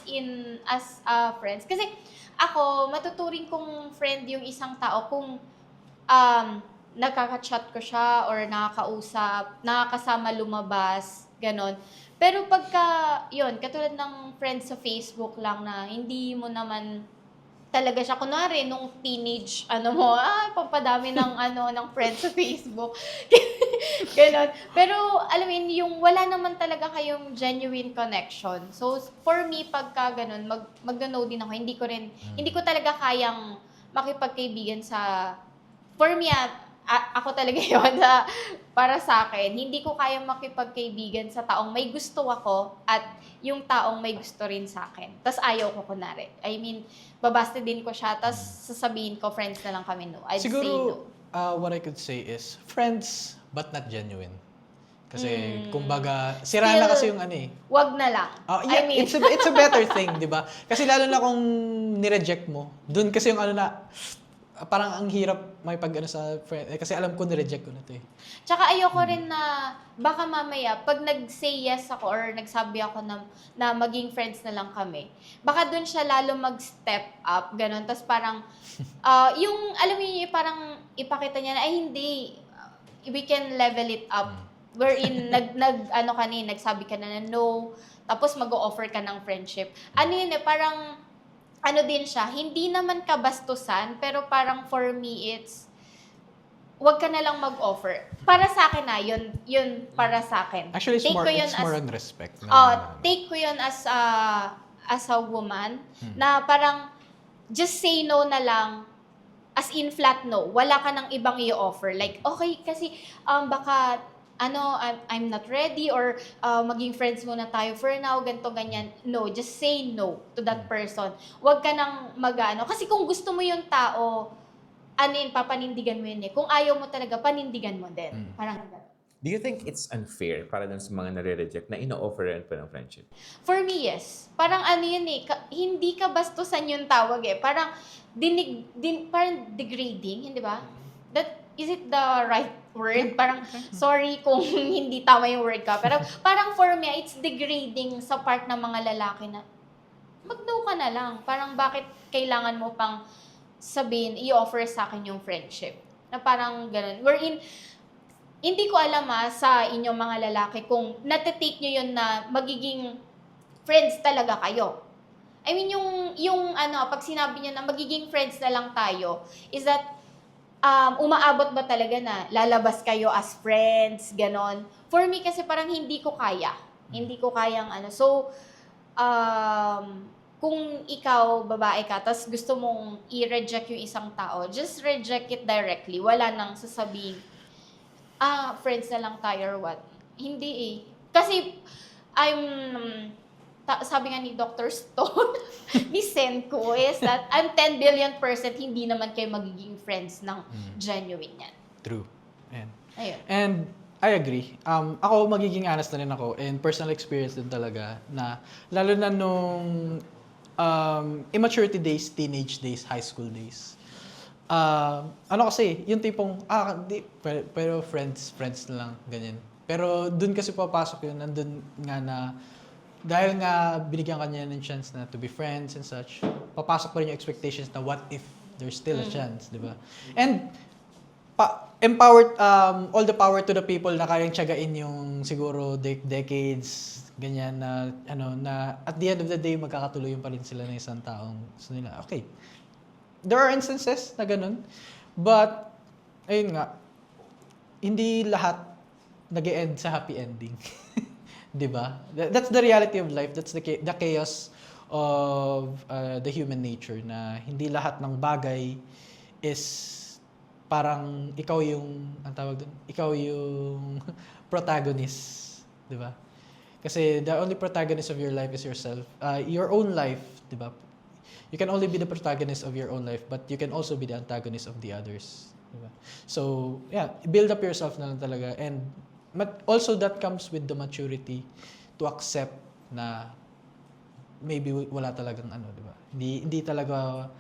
as friends. Kasi ako, matuturing kong friend yung isang tao kung nakaka-chat ko siya or nakakausap, nakakasama lumabas, ganon. Pero pagka, yun, katulad ng friends sa Facebook lang na hindi mo naman talaga siya, kunwari, nung teenage, papadami ng, ng friends sa Facebook. Ganon. Pero, alam mo yun, yung wala naman talaga kayong genuine connection. So, for me, pagka ganon, mag-no din ako. Hindi ko talaga kayang makipagkaibigan sa, for me, ako talaga yun, para sa akin, hindi ko kayang makipagkaibigan sa taong may gusto ako at yung taong may gusto rin sa akin. Tas ayaw ko kunwari. I mean, babaste din ko siya, tas sasabihin ko, friends na lang kami, no. I'd say no. Siguro, what I could say is, friends, but not genuine. Kasi, kumbaga, sira na kasi yung Wag na lang. Yeah, I mean, it's a better thing, di ba? Kasi lalo na kung nireject mo, dun kasi yung parang ang hirap may sa friend. Kasi alam ko nireject ko na to eh. tsaka ayoko rin na baka mamaya, pag nag-say yes ako or nagsabi ako na maging friends na lang kami, baka dun siya lalo mag-step up, ganun. Tapos parang, yung, alam mo yun, parang ipakita niya na, ay hindi, we can level it up. Wherein, nagsabi ka na no, tapos mag-o-offer ka ng friendship. Ano yun parang, din siya, hindi naman kabastusan, pero parang for me, it's, wag ka na lang mag-offer. Para sa akin yun para sa akin. Actually, Take ko yun it's more on respect. Take ko yun as a woman, na parang, just say no na lang, as in flat no. Wala ka ng ibang i-offer. Like, okay, kasi, baka, I'm not ready or maging friends muna tayo for now, ganito, ganyan. No, just say no to that person. Huwag ka nang kasi kung gusto mo yung tao, papanindigan mo yun eh. Kung ayaw mo talaga, panindigan mo din. Parang gano'n. Do you think it's unfair para dun sa mga nare-reject na ino-offeran pa ng friendship? For me, yes. Parang yun eh, hindi ka bastusan yung tawag eh. Parang, parang degrading, hindi ba? That is it the right word? Parang, sorry kung hindi tama yung word ka. Pero parang for me, it's degrading sa part ng mga lalaki na mag-no ka na lang. Parang bakit kailangan mo pang sabihin, i-offer sa akin yung friendship. Na parang ganun. Wherein, hindi ko alam sa inyong mga lalaki kung natetake nyo yun na magiging friends talaga kayo. I mean, yung pag sinabi nyo na magiging friends na lang tayo, is that, umaabot ba talaga na lalabas kayo as friends, ganon? For me kasi parang hindi ko kaya. Hindi ko kayang So, kung ikaw, babae ka, tapos gusto mong i-reject yung isang tao, just reject it directly. Wala nang sasabihin, friends na lang tayo or what. Hindi eh. Kasi, sabi nga ni Dr. Stone, ni Senko, is that I'm 10 billion % hindi naman kayo magiging friends ng genuine yan. True. Ayan. Ayun. And I agree. Ako, magiging honest na rin ako, and personal experience din talaga, na lalo na nung immaturity days, teenage days, high school days. Kasi, yung tipong, pero friends na lang, ganyan. Pero dun kasi papasok yun, nandun nga na, dahil nga binigyan kanya ng chance na to be friends and such, papasok pa rin yung expectations na what if there's still a chance, di ba? And, empowered, all the power to the people na kayang tiyagain yung siguro decades, ganyan na, na at the end of the day, magkakatuloy pa rin sila ng isang taong gusto nila. Okay. There are instances na ganun, but, ayun nga, hindi lahat nag-e-end sa happy ending. Diba? That's the reality of life. That's the chaos of the human nature na hindi lahat ng bagay is parang ikaw yung, ang tawag doon, ikaw yung protagonist. Diba? Kasi the only protagonist of your life is yourself. Your own life, diba? You can only be the protagonist of your own life, but you can also be the antagonist of the others. Diba? So, yeah, build up yourself na lang talaga. And also, that comes with the maturity to accept na maybe wala talagang di ba? Hindi talaga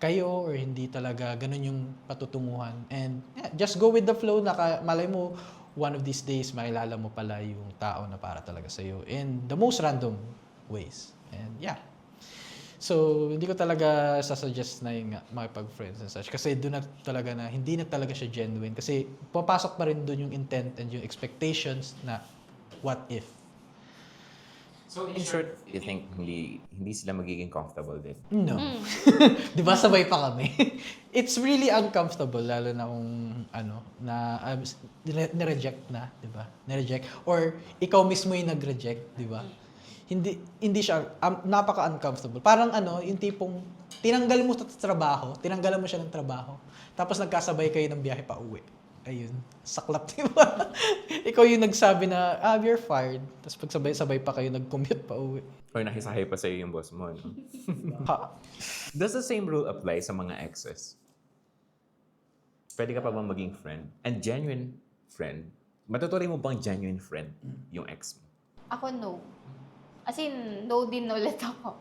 kayo or hindi talaga ganun yung patutunguhan. And yeah, just go with the flow na malay mo, one of these days, makilala mo pala yung tao na para talaga sa'yo in the most random ways. And yeah. So, hindi ko talaga sasuggest na yung makipag-friends and such. Kasi doon na talaga na, hindi na talaga siya genuine. Kasi papasok pa rin doon yung intent and yung expectations na what if. So in short, you think hindi sila magiging comfortable din? No. Di ba sabay pa kami? It's really uncomfortable, lalo na kung nireject na, di ba? Nireject. Or ikaw mismo yung nag-reject, di ba? Hindi siya, napaka-uncomfortable. Parang yung tipong, tinanggal mo tinanggalan mo siya ng trabaho, tapos nagkasabay kayo ng biyahe pa uwi. Ayun, saklap, di ba? Ikaw yung nagsabi na, you're fired. Tapos pagsabay-sabay pa kayo, nag-commute pa uwi. Or nakisahay pa sa'yo yung boss mo, no? Ha. Does the same rule apply sa mga exes? Pwede ka pa bang maging friend? And genuine friend? Matutuloy mo bang genuine friend yung ex mo? Ako, no. As in, no din ulit ako.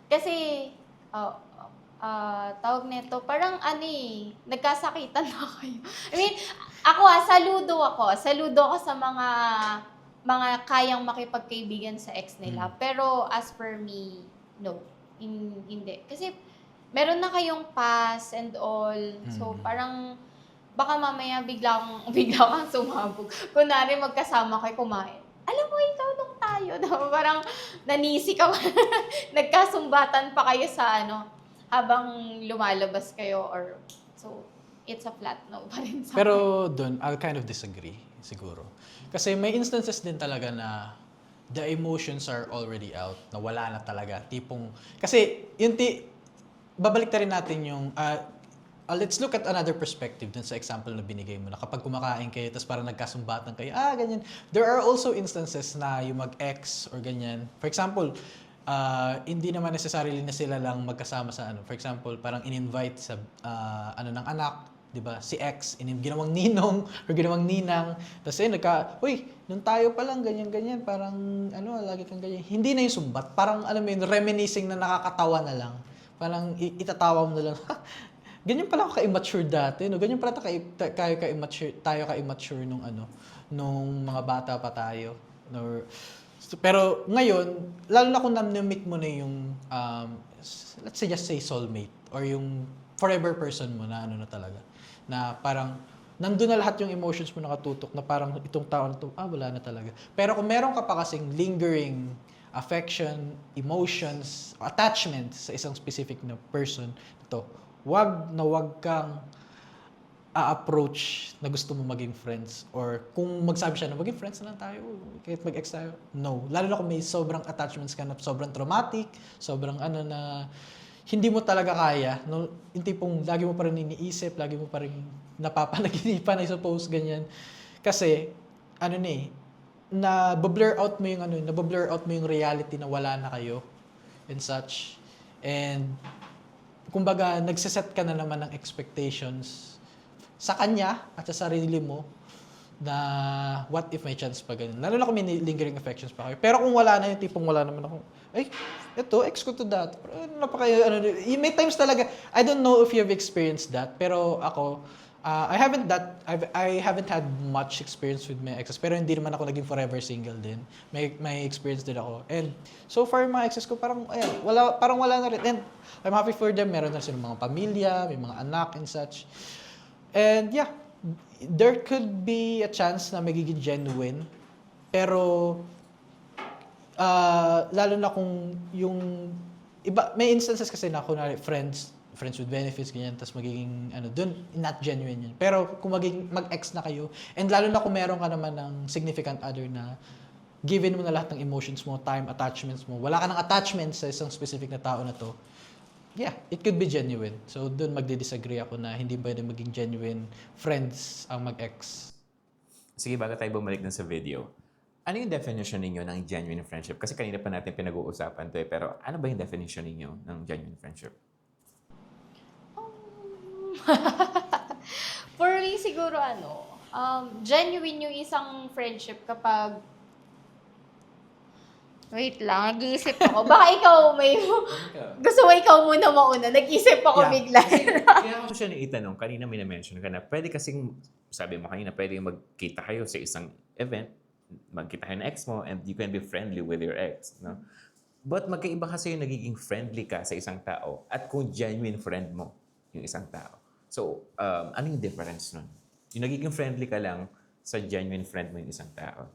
Kasi, tawag nito, parang nagkasakitan na kayo. I mean, ako saludo ako sa mga kayang makipagkaibigan sa ex nila. Pero as per me, no. Hindi. Kasi, meron na kayong past and all. So, parang, baka mamaya biglang kang sumabog. Kunwari, magkasama kayo kumain. Alam mo, ikaw nung tayo. Parang nanisi ka. Nagkasumbatan pa kayo sa habang lumalabas kayo or so it's a flat no pa rin sa Pero doon, I'll kind of disagree siguro. Kasi may instances din talaga na the emotions are already out, na wala na talaga. Tipong, kasi babalik na rin natin yung, let's look at another perspective dun sa example na binigay mo, na kapag kumakain kayo, tapos parang nagkasumbatan kayo, ganyan. There are also instances na yung mag-ex or ganyan. For example, hindi naman necessarily na sila lang magkasama sa For example, parang in-invite sa ng anak, 'di ba? Si ex, ginawang ninong or ginawang ninang. Tapos uy, nung tayo pa lang ganyan-ganyan, parang lagi kang ganyan. Hindi na yung sumbat, parang reminiscing na nakakatawa na lang. Parang itatawa mo na lang. ganyan pala ako ka-immature dati, no? Ganyan pala tayo ka-immature nung mga bata pa tayo. Pero ngayon, lalo na kung na-meet mo na yung, let's say, just say soulmate, or yung forever person mo na na talaga. Na parang, nandun na lahat yung emotions mo nakatutok, na parang itong tao na to, wala na talaga. Pero kung meron ka pa kasing lingering affection, emotions, attachments sa isang specific na person, wag kang a-approach na gusto mo maging friends, or kung magsabi siya na maging friends na lang tayo, kahit mag-ex tayo, no. Lalo na kung may sobrang attachments ka na sobrang traumatic, sobrang na hindi mo talaga kaya, no? Yung tipong lagi mo pa rin iniisip, lagi mo pa rin napapanaginipan, I suppose, ganyan. Kasi, na-blur out mo yung reality na wala na kayo and such. And kumbaga, nagsiset ka na naman ng expectations sa kanya at sa sarili mo na what if may chance pa ganun. Lalo na kung may lingering affections pa kayo. Pero kung wala na yung tipong wala naman ako, ex ko to that. May times talaga, I don't know if you have experienced that, pero ako, I haven't had much experience with my exes, pero hindi naman ako naging forever single din. May experience din ako. And so far, mga exes ko, parang wala na rin. And I'm happy for them. Meron na silang mga pamilya, may mga anak and such. And yeah, there could be a chance na magiging genuine. Pero, lalo na kung yung iba, may instances kasi na kunwari friends with benefits, ganyan, tapos magiging, dun, not genuine yun. Pero kung mag-ex na kayo, and lalo na kung meron ka naman ng significant other na given mo na lahat ng emotions mo, time, attachments mo, wala ka ng attachments sa isang specific na tao na to, yeah, it could be genuine. So, dun magdi-disagree ako na hindi pwede maging genuine friends ang mag-ex. Sige, bago tayo bumalik na sa video, ano yung definition ninyo ng genuine friendship? Kasi kanina pa natin pinag-uusapan to pero ano ba yung definition ninyo ng genuine friendship? For me, siguro genuine yung isang friendship kapag wait lang, nag-iisip ako. Baka ikaw gusto mo ikaw muna mauna. Nag-isip ako bigla. Kaya ako siya itanong, kanina may na-mention ka na, pwede kasing, sabi mo kanina, pwede magkita kayo sa isang event, magkita kayo ng ex mo, and you can be friendly with your ex. No? But magkaiba kasi yung nagiging friendly ka sa isang tao at kung genuine friend mo yung isang tao. So, ano yung difference nun? Yung nagiging friendly ka lang sa genuine friend mo yung isang tao.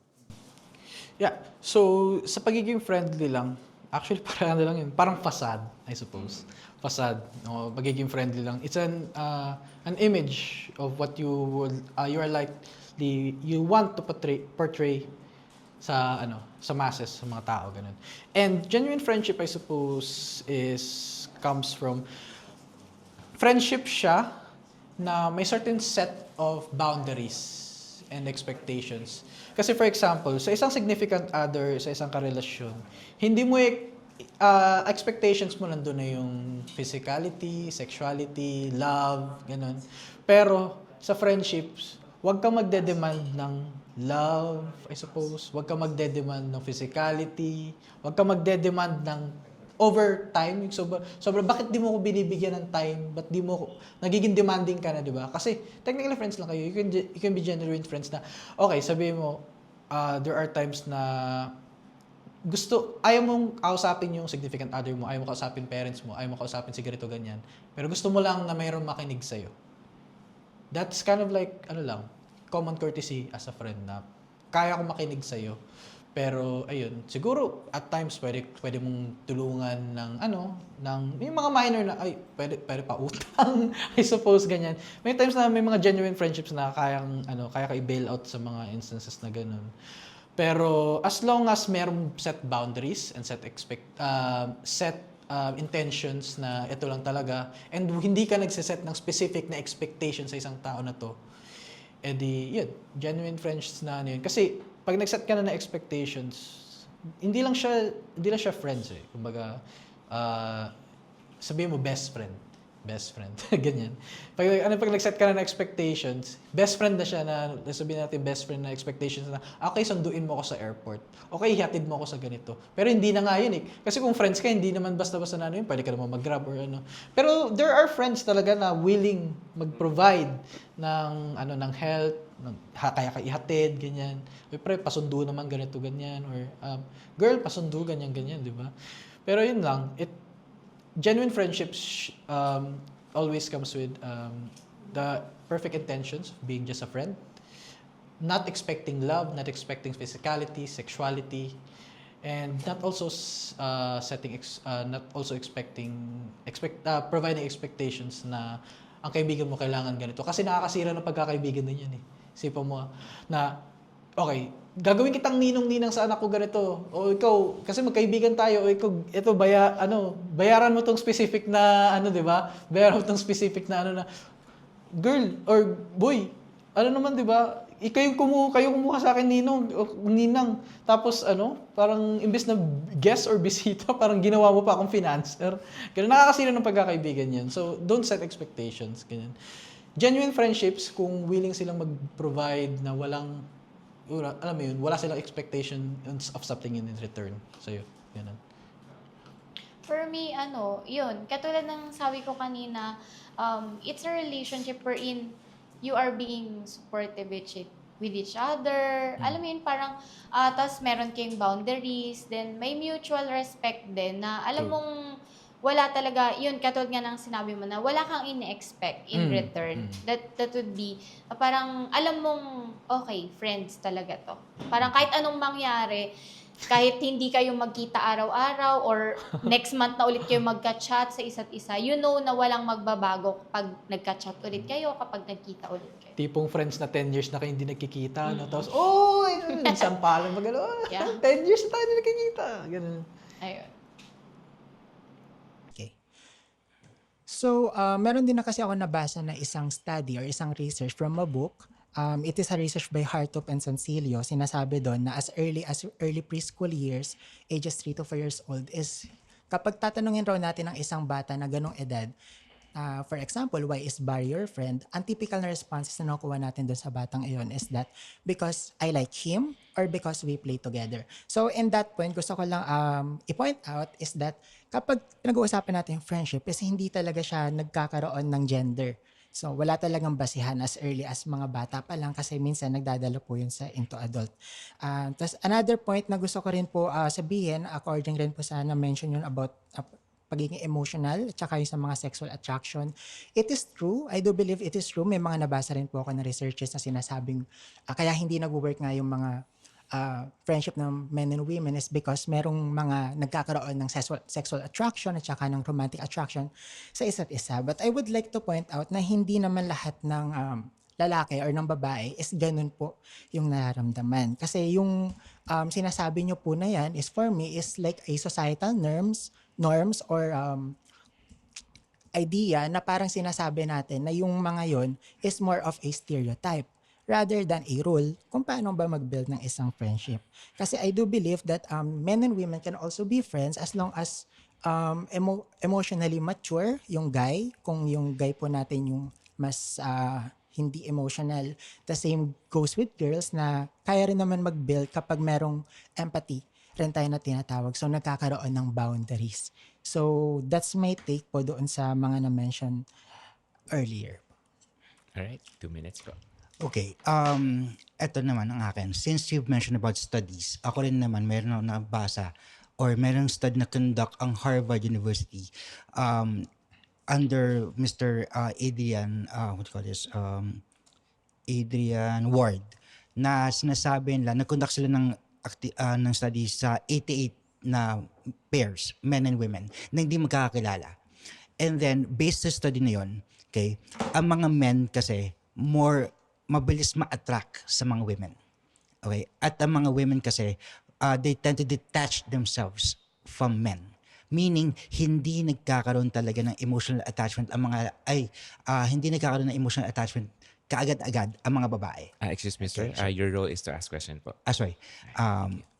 Yeah. So, sa pagiging friendly lang, actually parang lang yun. Parang facade, I suppose. Facade. No? Pagiging friendly lang. It's an image of what you want to portray sa masses, sa mga tao, ganun. And genuine friendship, I suppose, comes from friendship siya na may certain set of boundaries and expectations. Kasi for example, sa isang significant other, sa isang karelasyon, hindi mo expectations mo nandun na yung physicality, sexuality, love, ganun. Pero sa friendships, huwag kang magde-demand ng love, I suppose. Huwag kang magde-demand ng physicality. Huwag kang magde-demand ng overtime. Sobra, bakit di mo ko binibigyan ng time? Ba't di mo nagiging demanding ka na, di ba? Kasi technically friends lang kayo. You can be genuine friends na, okay, sabihin mo, there are times na ayaw mong kausapin yung significant other mo, ayaw mo kausapin parents mo, ayaw mo kausapin si ganito, ganyan. Pero gusto mo lang na mayroon makinig sa'yo. That's kind of like, common courtesy as a friend na kaya ko makinig sa'yo. Pero, ayun, siguro, at times, pwede mong tulungan ng may mga minor na, pwede pa utang, I suppose, ganyan. May times na may mga genuine friendships na kaya ka i-bail out sa mga instances na ganun. Pero, as long as merong set boundaries and set intentions na ito lang talaga, and hindi ka nagsiset ng specific na expectation sa isang tao na to, edi, yun, genuine friends na yun. Kasi, pag nag-set ka na ng expectations, hindi lang siya friends eh. Kumbaga, sabihin mo best friend. best friend. Ganyan. Pag nag-set ka na ng expectations, best friend na siya na, sabihin natin best friend na expectations na, okay, sunduin mo ako sa airport. Okay, hatid mo ako sa ganito. Pero hindi na nga yun eh. Kasi kung friends ka, hindi naman basta-basta na ano yun, pwede ka naman mag-grab or ano. Pero there are friends talaga na willing mag-provide ng help, kaya ka ihatid, ganyan. Uy, pre, pasundo naman ganito, ganyan. Or, girl, pasundo, ganyan, ganyan, di ba? Pero yun lang, genuine friendships always comes with the perfect intentions of being just a friend, not expecting love, not expecting physicality, sexuality, and not also not also providing expectations na ang kaibigan mo kailangan ganito, kasi nakakasira ng pagkakaibigan din yan eh. Sipa mo na okay, gagawin kitang ninong-ninang sa anak ko ganito. O ikaw, kasi magkaibigan tayo, o ikaw, ito, bayaran mo tong specific na, di ba? Bayaran mo tong specific na, na, girl, or boy, naman, di ba? Kayo kumuha sa akin, ninong, o ninang. Tapos, parang, imbes na guest or bisita, parang ginawa mo pa akong financer. Ganun, nakakasira ng pagkakaibigan yan. So, don't set expectations. Ganyan. Genuine friendships, kung willing silang mag-provide na alam mo yun, wala silang expectation of something in return sa'yo. Ganun. For me, yun, katulad ng sabi ko kanina, it's a relationship wherein you are being supportive with each other. Alam mo yun, parang, tas meron kayong boundaries, then may mutual respect din na alam mong wala talaga, yun, katulad nga ng sinabi mo na wala kang ini-expect in return. That would be, parang alam mong, okay, friends talaga to. Parang kahit anong mangyari, kahit hindi kayo magkita araw-araw or next month na ulit kayo magka-chat sa isa't isa, you know na walang magbabago kapag nagka-chat ulit kayo, kapag nagkita ulit kayo. Tipong friends na 10 years na kayo hindi nagkikita, no? Tapos, isang palang Yeah. 10 years na tayo hindi nagkikita. Ganun. Ayun. So, meron din na kasi ako nabasa na isang study or isang research from a book. It is a research by Hartop and Sancilio. Sinasabi doon na as early preschool years, ages 3 to 4 years old, is kapag tatanungin raw natin ng isang bata na ganong edad, for example, why is Barry your friend? Ang typical na responses na nakuha natin doon sa batang iyon is that because I like him or because we play together. So in that point, gusto ko lang i-point out is that kapag pinag-uusapan natin yung friendship, is hindi talaga siya nagkakaroon ng gender. So wala talagang basihan as early as mga bata pa lang kasi minsan nagdadala po yun into adult. Tapos another point na gusto ko rin po sabihin, according rin po sa na-mention yun about pagiging emotional at saka yung sa mga sexual attraction. It is true. I do believe it is true. May mga nabasa rin po ako na researches na sinasabing kaya hindi nag-work nga yung mga friendship ng men and women is because merong mga nagkakaroon ng sexual attraction at saka ng romantic attraction sa isa't isa. But I would like to point out na hindi naman lahat ng lalaki or ng babae is ganun po yung nararamdaman. Kasi yung sinasabi nyo po na yan is for me is like a societal norms or idea na parang sinasabi natin na yung mga yon is more of a stereotype rather than a rule kung paano ba mag-build ng isang friendship. Kasi I do believe that men and women can also be friends as long as emotionally mature yung guy. Kung yung guy po natin yung mas hindi emotional. The same goes with girls na kaya rin naman mag-build kapag merong empathy rin tayo na tinatawag. So, nagkakaroon ng boundaries. So, that's my take po doon sa mga na-mention earlier. Alright, 2 minutes po. Okay, eto naman ang akin. Since you've mentioned about studies, ako rin naman meron ako nabasa or merong study na conduct ang Harvard University under Mr. Adrian, Adrian Ward, na sinasabi nila, nag-conduct sila ng study sa 88 na pairs, men and women, na hindi magkakakilala. And then, based sa study na yun, okay, ang mga men kasi mabilis ma-attract sa mga women. Okay? At ang mga women kasi, they tend to detach themselves from men. Meaning, hindi nagkakaroon talaga ng emotional attachment hindi nagkakaroon ng emotional attachment kaagad-agad ang mga babae. Excuse me, sir. Your role is to ask question po. Sorry.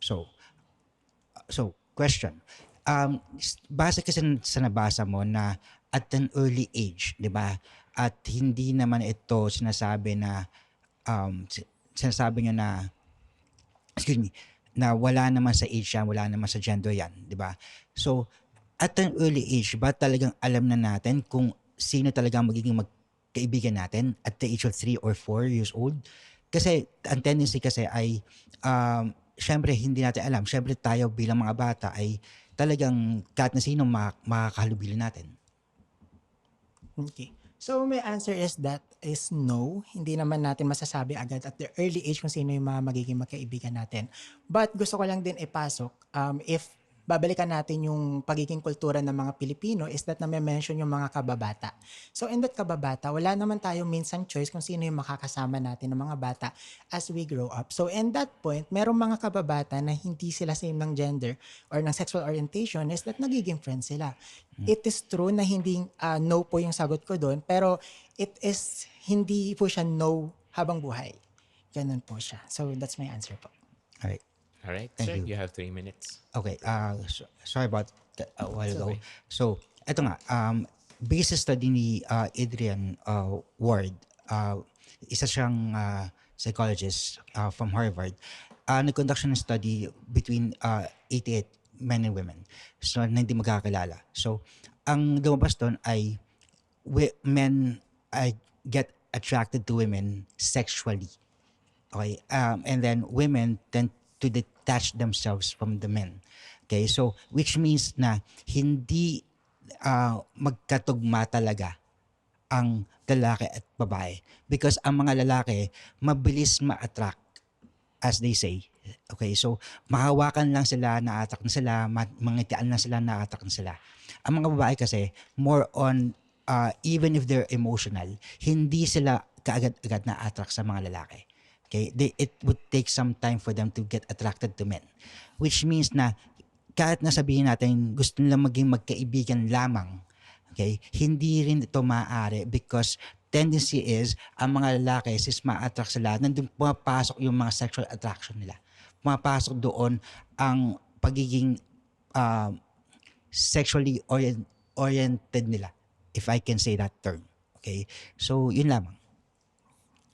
So, question. Base kasi sa nabasa mo na at an early age, 'di ba? At hindi naman ito sinasabi na sinasabi niyo na excuse me, na wala naman sa age yan, wala naman sa gender yan, 'di ba? So, at an early age, ba talagang alam na natin kung sino talagang magiging magkaibigan natin at the age of 3 or 4 years old? Kasi ang tendency kasi ay syempre hindi natin alam. Syempre tayo bilang mga bata ay talagang kahit na sino makakahalubilo natin. Okay. So, my answer is no. Hindi naman natin masasabi agad at the early age kung sino yung mga magiging magkaibigan natin. But gusto ko lang din ipasok, if babalikan natin yung pagiging kultura ng mga Pilipino is that na-mention yung mga kababata. So, in that kababata, wala naman tayo minsan choice kung sino yung makakasama natin ng mga bata as we grow up. So, in that point, merong mga kababata na hindi sila same ng gender or ng sexual orientation is that nagiging friends sila. It is true na hindi no po yung sagot ko doon, pero it is hindi po siya no habang buhay. Ganun po siya. So, that's my answer po. Alright. All right, Thank sir, you. you have 3 minutes. Okay, sorry about that a while ago. okay. So, eto nga, based sa study ni Adrian Ward, isa siyang psychologist from Harvard, nag-conduct siya ng study between 88 men and women. So, na hindi magkakilala. So, ang lumabas doon ay men get attracted to women sexually. Okay, and then women tend to detach themselves from the men. Okay, so which means na hindi magkatugma talaga ang lalaki at babae because ang mga lalaki mabilis ma-attract as they say. Okay, so mahawakan lang sila, na-attract na sila, mangitian lang sila, na-attract na sila. Ang mga babae kasi more on even if they're emotional, hindi sila kaagad-agad na-attract sa mga lalaki. Okay, it would take some time for them to get attracted to men. Which means na kahit na sabihin natin gusto nila maging magkaibigan lamang, okay, hindi rin ito maaari because tendency is ang mga lalaki since ma-attract sila, nandun pumapasok yung mga sexual attraction nila. Pumapasok doon ang pagiging sexually oriented nila, if I can say that term. Okay, so yun lamang.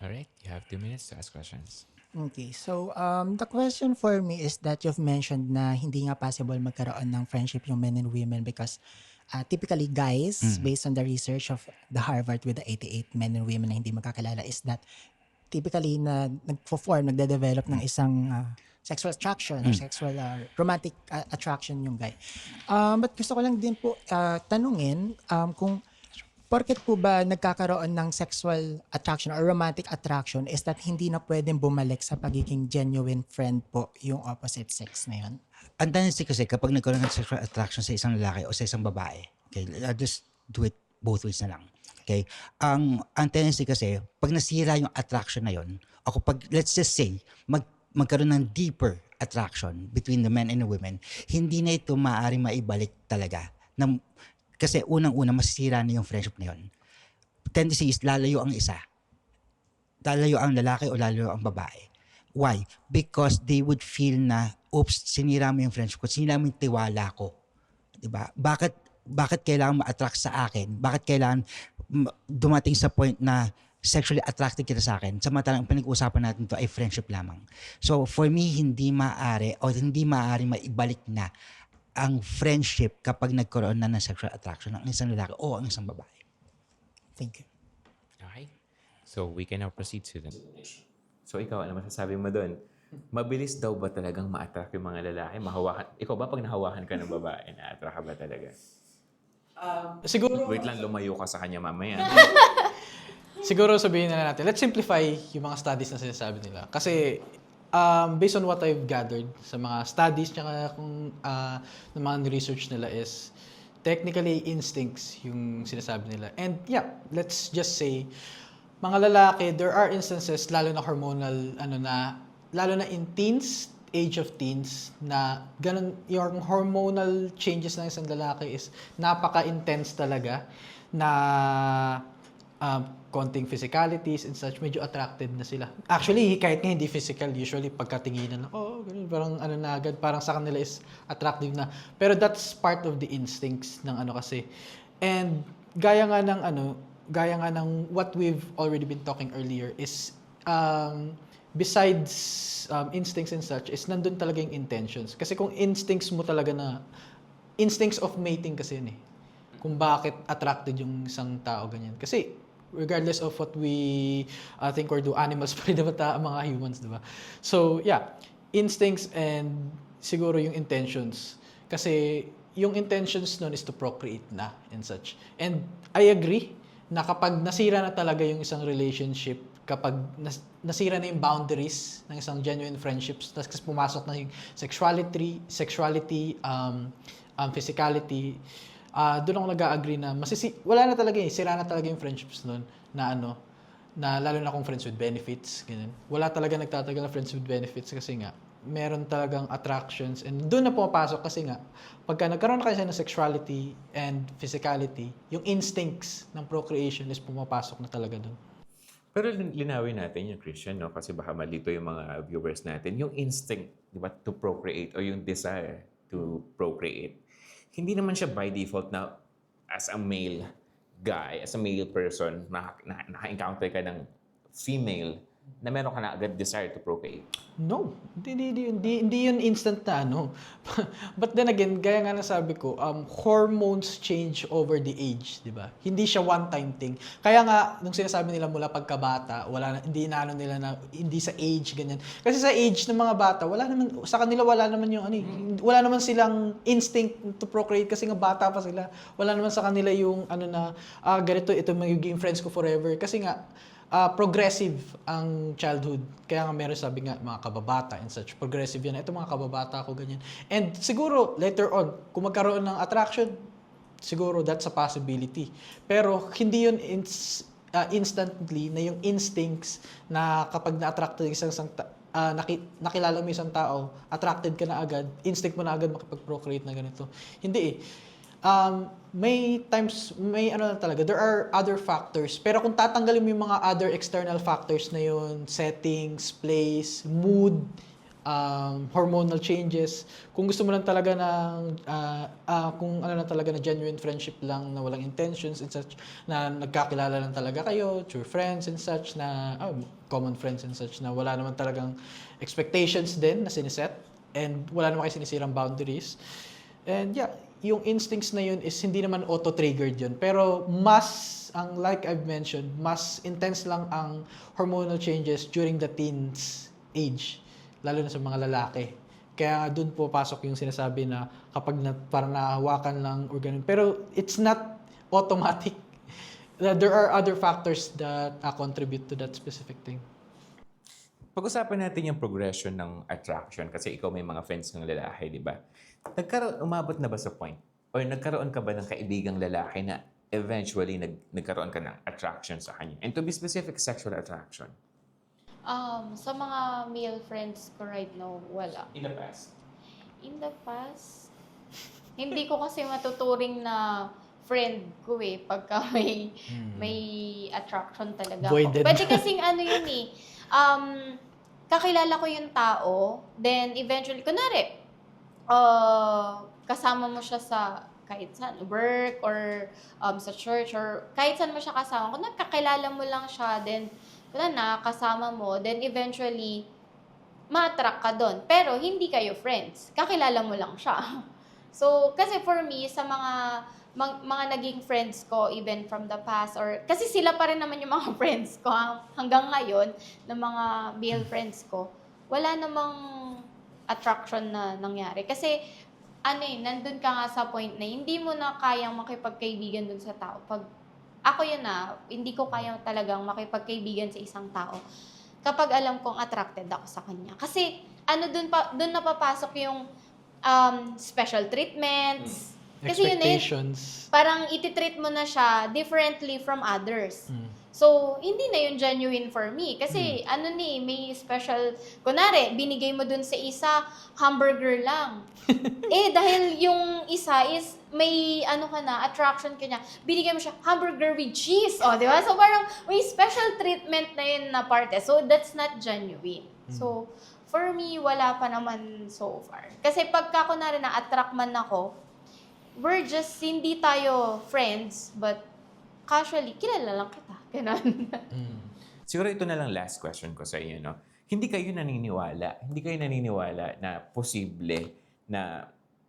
All right, you have 2 minutes to ask questions. Okay, so the question for me is that you've mentioned na hindi nga possible magkaroon ng friendship yung men and women because typically guys, based on the research of the Harvard with the 88 men and women na hindi magkakilala is that typically na nagde-develop ng isang sexual attraction or sexual romantic attraction yung guy. But gusto ko lang din po tanungin kung porket po ba nagkakaroon ng sexual attraction or romantic attraction is that hindi na pwedeng bumalik sa pagiging genuine friend po yung opposite sex na yun? Ang tendency kasi kapag nagkaroon ng sexual attraction sa isang lalaki o sa isang babae, okay, I'll just do it both ways na lang. Okay? Ang tendency kasi, pag nasira yung attraction na yun, o kapag, let's just say, magkaroon ng deeper attraction between the men and the women, hindi na ito maaaring maibalik talaga. Kasi unang-una, masisira na yung friendship na yun. Tendency is lalayo ang isa. Lalayo ang lalaki o lalayo ang babae. Why? Because they would feel na, oops, sinira mo yung friendship ko, sinira mo yung tiwala ko. Diba? Bakit kailangan ma-attract sa akin? Bakit kailangan dumating sa point na sexually attracted kita sa akin? Samantalang pinag-uusapan natin to ay friendship lamang. So for me, hindi maaari maibalik na ang friendship kapag nagkaroon na ng sexual attraction ng isang lalaki o ang isang babae. Thank you. Okay, so we can now proceed to the... So ikaw, ano masasabi mo doon? Mabilis daw ba talagang ma-attract yung mga lalaki? Ikaw ba pag nahawakan ka ng babae, na-attract ka ba talaga? Siguro, Wait lang, lumayo ka sa kanya mamaya. siguro sabihin na natin, let's simplify yung mga studies na sinasabi nila. Kasi based on what I've gathered sa mga studies tsaka kung ng mga research nila is technically instincts yung sinasabi nila. And yeah, let's just say mga lalaki, there are instances lalo na hormonal lalo na in teens, age of teens na ganun yung hormonal changes ng isang lalaki is napaka-intense talaga na konting physicalities and such, medyo attracted na sila. Actually, kahit nga hindi physical, usually pagkatinginan, ganun, parang na agad, parang sa kanila is attractive na. Pero that's part of the instincts ng kasi. And gaya nga ng what we've already been talking earlier is besides instincts and such is nandun talaga yung intentions. Kasi kung instincts of mating kasi yun eh. Kung bakit attracted yung isang tao ganyan. Kasi regardless of what we think or do, animals pa rin naman mga humans, di ba? So, yeah, instincts and siguro yung intentions. Kasi yung intentions nun is to procreate na and such. And I agree na kapag nasira na talaga yung isang relationship, kapag nasira na yung boundaries ng isang genuine friendships, tapos pumasok na yung sexuality, physicality, doon ako nag-agree na wala na talaga sira na talaga yung friendships nun na lalo na kung friends with benefits, ganun. Wala talaga nagtatagal na friends with benefits kasi nga meron talagang attractions and doon na pumapasok kasi nga pagka nagkaroon na kasi ng sexuality and physicality, yung instincts ng procreation is pumapasok na talaga doon. Pero linawin natin yung Christian, no? Kasi baka malito yung mga viewers natin. Yung instinct, di ba, to procreate or yung desire to procreate, hindi naman siya by default na as a male guy, as a male person, naka-encounter ka ng female na meron ka na agad desire to procreate. No, hindi yun instant na But then again, gaya nga nasabi ko, hormones change over the age, di ba? Hindi siya one-time thing. Kaya nga, nung sinasabi nila mula pagkabata, hindi nila na, hindi sa age, ganyan. Kasi sa age ng mga bata, sa kanila wala naman yung wala naman silang instinct to procreate kasi nga bata pa sila. Wala naman sa kanila yung ganito, ito magiging friends ko forever. Kasi nga, progressive ang childhood. Kaya nga meron sabi nga mga kababata and such. Progressive yan. Ito mga kababata ko ganyan. And siguro later on, kung magkaroon ng attraction, siguro that's a possibility. Pero hindi yun instantly na yung instincts na kapag na-attracted nakilala mo isang tao, attracted ka na agad, instinct mo na agad makipag-procreate na ganito. Hindi eh. May times, na talaga, there are other factors. Pero kung tatanggalin mo yung mga other external factors na yun, settings, place, mood, hormonal changes, kung gusto mo lang talaga kung talaga na genuine friendship lang na walang intentions and such, na nagkakilala lang talaga kayo, true friends and such, na common friends and such, na wala naman talagang expectations din na siniset, and wala naman kayo sinisirang boundaries. And yeah, yung instincts na yun is hindi naman auto-triggered yun. Pero like I've mentioned, mas intense lang ang hormonal changes during the teens age. Lalo na sa mga lalaki. Kaya doon po pasok yung sinasabi na kapag parang nahawakan lang or ganun. Pero it's not automatic. There are other factors that contribute to that specific thing. Pag-usapan natin yung progression ng attraction kasi ikaw may mga friends ng lalaki, di ba? Umabot na ba sa point? Or nagkaroon ka ba ng kaibigang lalaki na eventually nagkaroon ka ng attraction sa kanya? And to be specific, sexual attraction. Sa mga male friends ko right now, wala. In the past? In the past, hindi ko kasi matuturing na friend ko pagka may attraction talaga Voided. ako. Pwede kasing yun kakilala ko yung tao, then eventually, kunwari, kasama mo siya sa kahit saan, work or sa church or kahit saan mo siya kasama. Kung nagkakilala mo lang siya, then nakasama mo, then eventually, ma-attract ka doon. Pero hindi kayo friends. Kakilala mo lang siya. So, kasi for me, sa mga naging friends ko, even from the past, or kasi sila pa rin naman yung mga friends ko hanggang ngayon, ng mga male friends ko, wala namang attraction na nangyari. Kasi, nandun ka nga sa point na hindi mo na kayang makipagkaibigan dun sa tao. Pag ako hindi ko kayang talagang makipagkaibigan sa isang tao kapag alam kong attracted ako sa kanya. Kasi, dun napapasok yung special treatments. Kasi Expectations. Parang ititreat mo na siya differently from others. So, hindi na yung genuine for me. Kasi, may special, kunwari, binigay mo dun sa isa, hamburger lang. Dahil yung isa is, may, attraction ka niya, binigay mo siya, hamburger with cheese. Di ba? So, parang, may special treatment na yun na parte. So, that's not genuine. So, for me, wala pa naman so far. Kasi, pagka, kunwari, na-attract man ako, hindi tayo friends, but casually, kilala lang kita. Ganon. Siguro ito na lang last question ko sa inyo, no? Hindi kayo naniniwala na posible na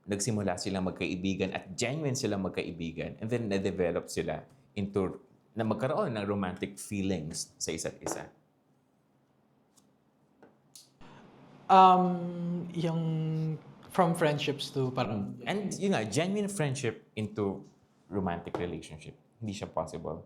nagsimula silang magkaibigan at genuine silang magkaibigan and then na-develop sila into na magkaroon ng romantic feelings sa isa't isa. Yung from friendships to parang And yun nga, genuine friendship into romantic relationship. Hindi siya possible.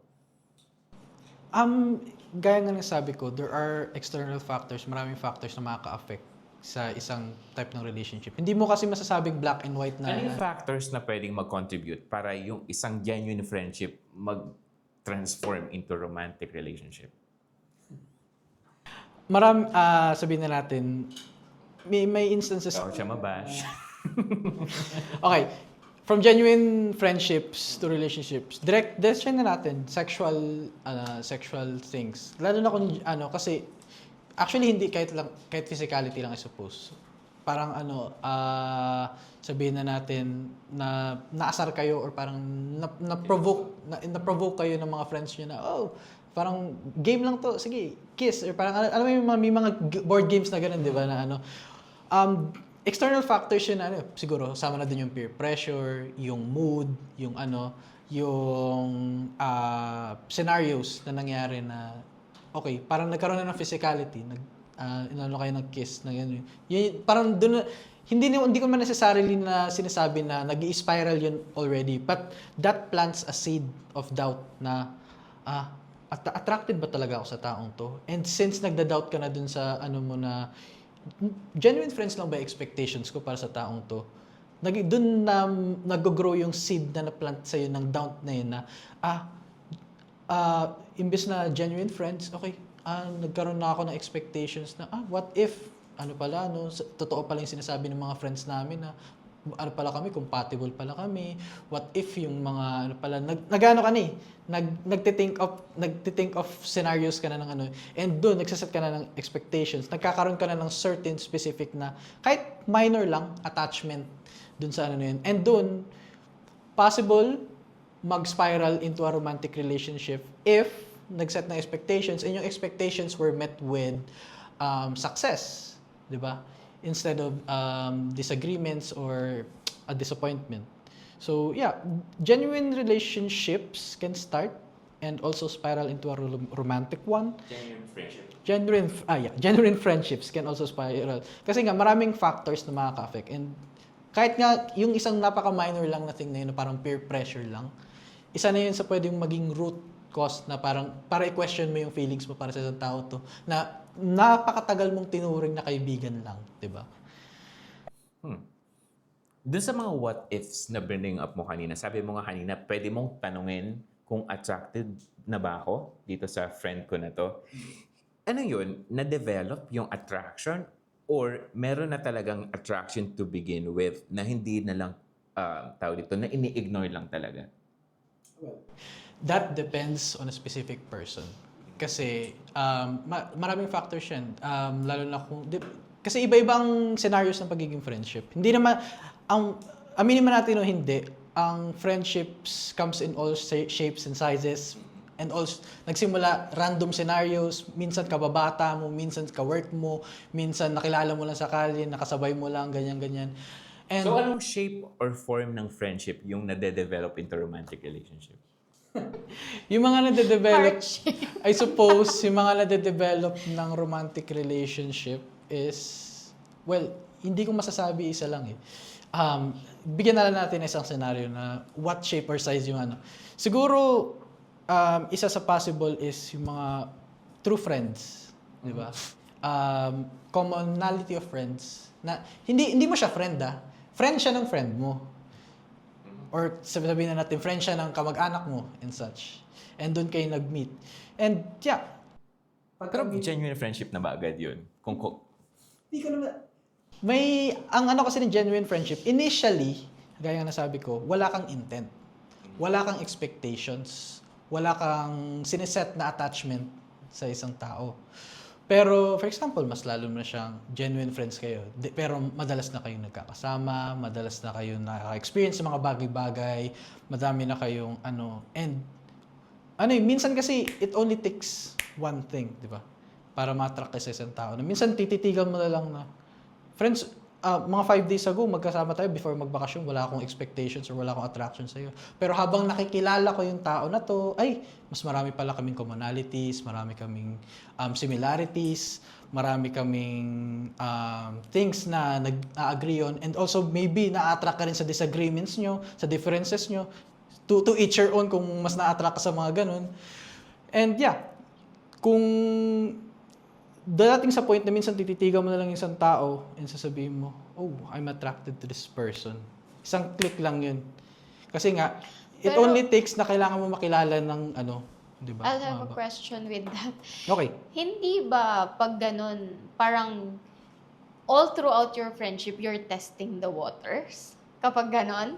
Gaya nga ng sabi ko, there are external factors, maraming factors na makaka-affect sa isang type ng relationship. Hindi mo kasi masasabing black and white na Ano yung factors na pwedeng mag-contribute para yung isang genuine friendship mag-transform into romantic relationship? sabihin na natin, may instances. Bawal siya mabash. Okay, from genuine friendships to relationships, decision na natin, sexual things. Lalo na kung, kasi, actually, hindi kahit physicality lang, I suppose. Parang, sabihin na natin, na naasar kayo or parang na-provoke kayo ng mga friends nyo na, parang game lang to, sige, kiss. Or parang, alam mo yung may mga board games na ganun, di ba, na external factors yun, siguro, sama na din yung peer pressure, yung mood, yung scenarios na nangyari na, okay, parang nagkaroon na ng physicality, kayo ng kiss, na yun. Parang doon, hindi ko man necessarily na sinasabi na nag-i-spiral yun already, but that plants a seed of doubt na, attracted ba talaga ako sa taong to? And since nagda-doubt ka na dun sa mo na, genuine friends lang ba expectations ko para sa taong to? Doon na nag-grow yung seed na na-plant sa'yo ng doubt na yun na, imbes na genuine friends, okay, nagkaroon na ako ng expectations na, what if, totoo pala yung sinasabi ng mga friends namin na, compatible pala kami. What if yung mga, nagtithink of scenarios ka na ng and doon, nagsaset ka na ng expectations. Nagkakaroon ka na ng certain specific na, kahit minor lang, attachment doon sa yun. And doon, possible, mag-spiral into a romantic relationship if nag-set ng expectations and yung expectations were met with success, di ba? Instead of disagreements or a disappointment. So yeah, genuine relationships can start and also spiral into a romantic one. Genuine friendship. Genuine friendships can also spiral. Kasi nga maraming factors na makaka-affect, and kahit nga yung isang napaka-minor lang na thing na yun, parang peer pressure lang, isa na yun sa pwedeng maging root cause na parang para i-question mo yung feelings mo para sa isang tao to na napakatagal mong tinuring na kaibigan lang, 'di ba? Doon sa mga what ifs na bring up mo kanina, sabi mo nga kanina, pwede mong tanungin kung attracted na ba ako dito sa friend ko na to. Ano yun? Na-develop yung attraction or meron na talagang attraction to begin with na hindi na lang tawag dito, na ini-ignore lang talaga? That depends on a specific person. Kasi maraming factors yan. Lalo na kung... kasi iba-ibang scenarios ng pagiging friendship. Hindi naman... aminin man natin o hindi, ang friendships comes in all shapes and sizes. And also, nagsimula random scenarios. Minsan kababata mo, minsan ka-work mo, minsan nakilala mo lang sakali, nakasabay mo lang, ganyan-ganyan. And, So anong shape or form ng friendship yung nade-develop into romantic relationship? yung mga nade-develop, Heart-shape. I suppose, yung mga nade-develop ng romantic relationship is, well, hindi ko masasabi isa lang eh. Bigyan na lang natin isang scenario na what shape or size yung Siguro, isa sa possible is yung mga true friends, di ba? Commonality of friends na hindi mo siya friend friend siya ng friend mo. Or sabihin na natin, friend siya ng kamag-anak mo and such. And doon kayo nag-meet. And yeah. Pero genuine friendship na ba agad yun? Hindi ko naman... ang kasi ng genuine friendship, initially, gaya nga nasabi ko, wala kang intent. Wala kang expectations. Wala kang sineset na attachment sa isang tao. Pero, for example, mas lalo na siyang genuine friends kayo. Pero madalas na kayong nagkakasama, madalas na kayong nakaka-experience sa mga bagay-bagay, madami na kayong and ano minsan kasi it only takes one thing, di ba? Para ma-attract ka sa isang tao. Na minsan tititigan mo na lang na, friends, mga 5 days ago, magkasama tayo before magbakasyon, wala akong expectations or wala akong attraction sa'yo. Pero habang nakikilala ko yung tao na to, ay, mas marami pala kaming commonalities, marami kaming similarities, marami kaming things na nag-agree on, and also maybe na-attract ka rin sa disagreements nyo, sa differences nyo, to each your own kung mas na-attract ka sa mga ganun. And yeah, kung dadating sa point na minsan tititigan mo na lang yung isang tao and sasabihin mo, oh, I'm attracted to this person. Isang click lang yun. Kasi nga, it Pero- only takes na kailangan mo makilala ng di ba? I'll have a question with that. Okay. Hindi ba pag ganun, parang all throughout your friendship, you're testing the waters? Kapag ganun?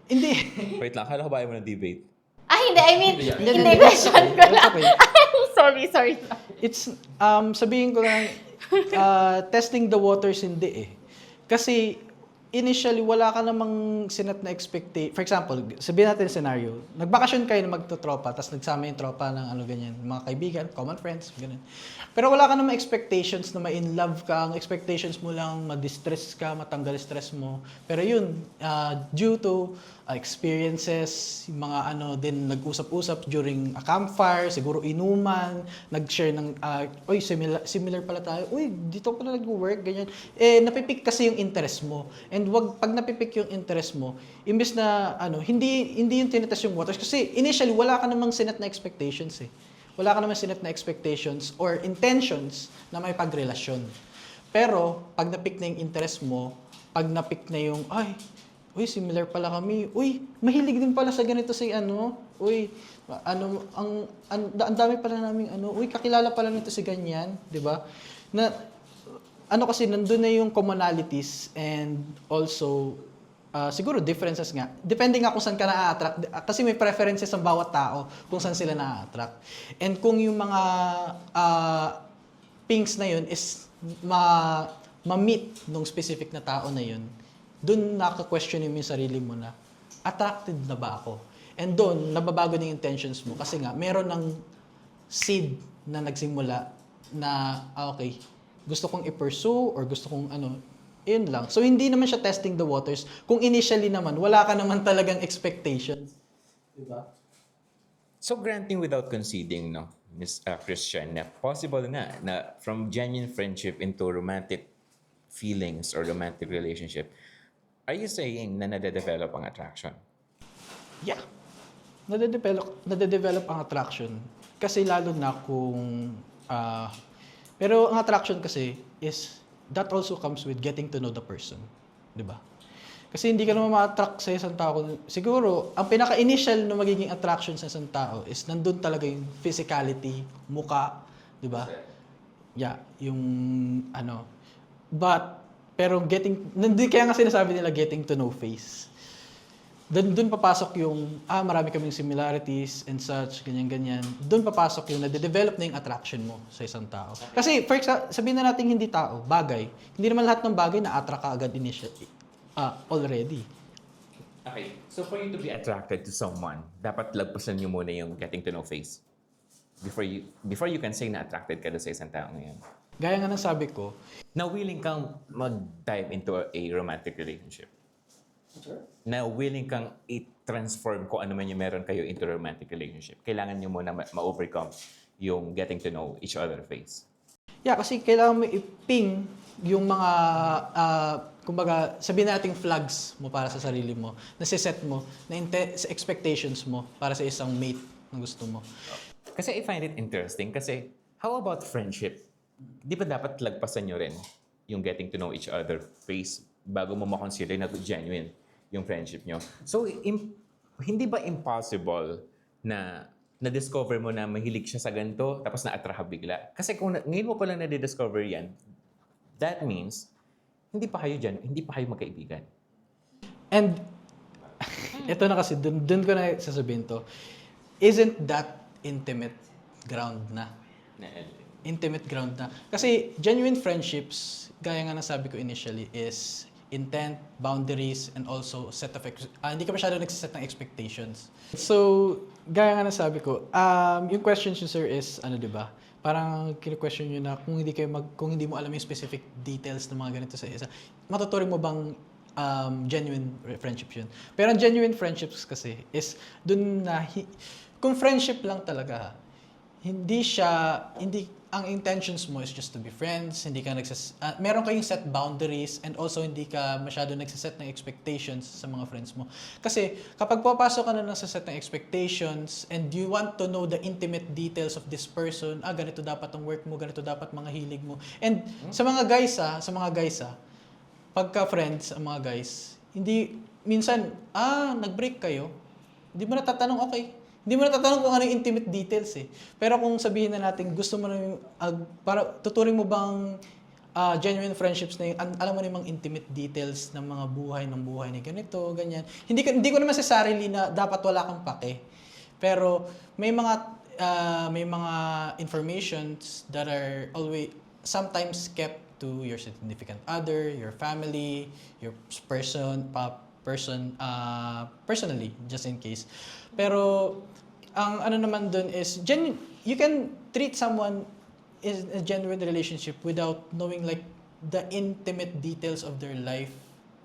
Hindi. Wait lang, akala ko ba ayaw mo ng debate? Hindi, I mean, hindi question ko That's lang. okay. sorry. It's, sabihin ko lang, testing the waters hindi eh. Kasi, initially, wala ka namang sinat na expectation. For example, sabihin natin scenario, nagbakasyon kayo na magtotropa, tapos nagsama yung tropa ng ganyan, mga kaibigan, common friends, ganun. Pero wala ka namang expectations na ma-in love ka. Ang expectations mo lang, ma-distress ka, matanggal stress mo. Pero yun, due to experiences, yung mga din nag-usap-usap during a campfire, siguro inuman, nag-share ng, oy, similar pala tayo, uy, dito pala nag-work, ganyan. Napipik kasi yung interest mo. And pag napipik yung interest mo, imbes na, hindi yung tinitas yung waters. Kasi initially, wala ka namang sinet na expectations eh. Wala ka namang sinet na expectations or intentions na may pagrelasyon. Pero, pag napik na yung interest mo, pag napik na yung, uy, similar pala kami. Uy, mahilig din pala sa ganito si Uy, ang dami pala naming Uy, kakilala pala nito si ganyan, 'di ba? Na kasi nandun na yung commonalities and also siguro differences nga. Depende nga kung saan ka na-attract kasi may preferences ang bawat tao kung saan sila na-attract. And kung yung mga pinks na yun is ma-meet nung specific na tao na yun, doon naka-question mo yung sarili mo na, attracted na ba ako? And doon, nababago na yung intentions mo. Kasi nga, meron ng seed na nagsimula na, okay, gusto kong i-pursue or gusto kong yun lang. So, hindi naman siya testing the waters. Kung initially naman, wala ka naman talagang expectations. Diba? So granting without conceding, no, Miss Christian, na possible nga na from genuine friendship into romantic feelings or romantic relationship, are you saying na nade-develop ang attraction? Yeah. Nade-develop ang attraction. Kasi lalo na kung... pero ang attraction kasi is that also comes with getting to know the person. Di ba? Kasi hindi ka naman ma-attract sa isang tao. Siguro, ang pinaka-initial na magiging attraction sa isang tao is nandun talaga yung physicality, muka, di ba? Yeah, yung pero kaya nga sinasabi nila getting to know face. Doon papasok yung, marami kaming similarities and such, ganyan-ganyan. Doon papasok yung nade-develop na yung attraction mo sa isang tao. Kasi, for example, sabihin na natin hindi tao, bagay. Hindi naman lahat ng bagay na-attract ka agad initially. Already. Okay, so for you to be attracted to someone, dapat lagpasan nyo muna yung getting to know phase. Before you can say na attracted ka doon sa isang tao ngayon. Gaya nga ng sabi ko, Na willing kang mag-dive into a romantic relationship. Na willing kang i-transform kung ano man yung meron kayo into a romantic relationship. Kailangan nyo muna ma-overcome yung getting to know each other phase. yeah, kasi kailangan mo i-ping yung mga, kumbaga, sabihin nating flags mo para sa sarili mo, nasiset mo, na sa expectations mo para sa isang mate na gusto mo. Kasi I find it interesting kasi how about friendship? Di ba dapat lagpasan nyo rin yung getting to know each other phase bago mo makonsider na genuine yung friendship nyo? So, hindi ba impossible na na-discover mo na mahilig siya sa ganito tapos na-attract ka bigla? Kasi kung ngayon mo pa lang na-discover yan, that means hindi pa kayo magkaibigan. And, ito na kasi, dun ko na sasabihin to, isn't that intimate ground na? Intimate ground na. Kasi genuine friendships, gaya nga nasabi ko initially, is intent, boundaries, and also hindi ka masyado nagsiset ng expectations. So, gaya nga nasabi ko, yung question nyo, sir, is, di ba? Parang kino-question nyo na kung hindi mo alam yung specific details ng mga ganito sa isa, matuturing mo bang genuine friendship yun? Pero ang genuine friendships kasi is dun na, kung friendship lang talaga, ang intentions mo is just to be friends, hindi ka meron kayong set boundaries, and also hindi ka masyado nagsiset ng expectations sa mga friends mo. Kasi kapag papasok ka na sa set ng expectations and you want to know the intimate details of this person, ganito dapat ang work mo, ganito dapat mga hilig mo. And sa mga guys, pagka friends ang mga guys, hindi minsan nag-break kayo, hindi mo natatanong, okay. Hindi mo natatanong kung ano yung intimate details eh. Pero kung sabihin na natin, gusto mo na yung, para tuturing mo bang genuine friendships na yung, alam mo na yung mga intimate details ng mga buhay ni ganito, ganyan. Hindi ko naman sarili na dapat wala kang pake. Pero may mga informations that are always sometimes kept to your significant other, your family, your personally, just in case. Pero ang naman dun is you can treat someone in a genuine relationship without knowing like the intimate details of their life,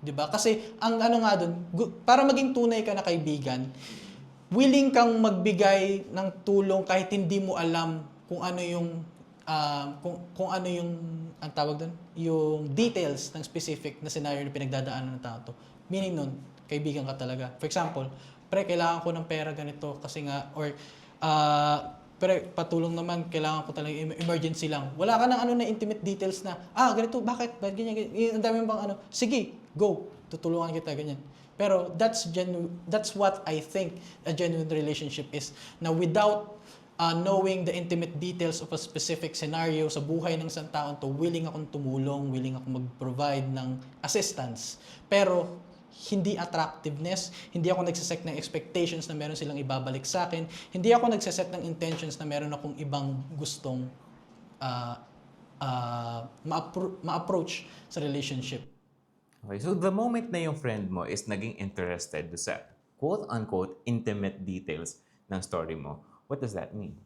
'di ba? Kasi ang nga dun, para maging tunay ka na kaibigan, willing kang magbigay ng tulong kahit hindi mo alam kung ano yung kung ano yung ang tawag doon, yung details ng specific na scenario na pinagdadaanan ng tao to. Meaning nun, kaibigan ka talaga. For example, pre, kailangan ko ng pera ganito kasi nga, or pre, patulong naman, kailangan ko talaga emergency lang. Wala ka ng na intimate details na, ganito, bakit, ganyan, ganyan. Ang dami bang sige, go, tutulungan kita, ganyan. Pero that's what I think a genuine relationship is, na without knowing the intimate details of a specific scenario sa buhay ng isang tao to, willing akong tumulong, willing akong mag-provide ng assistance. Pero hindi attractiveness, hindi ako nagsiset ng expectations na meron silang ibabalik sa akin, hindi ako nagsiset ng intentions na meron akong ibang gustong ma-approach sa relationship. Okay, so the moment na yung friend mo is naging interested sa quote-unquote intimate details ng story mo, what does that mean?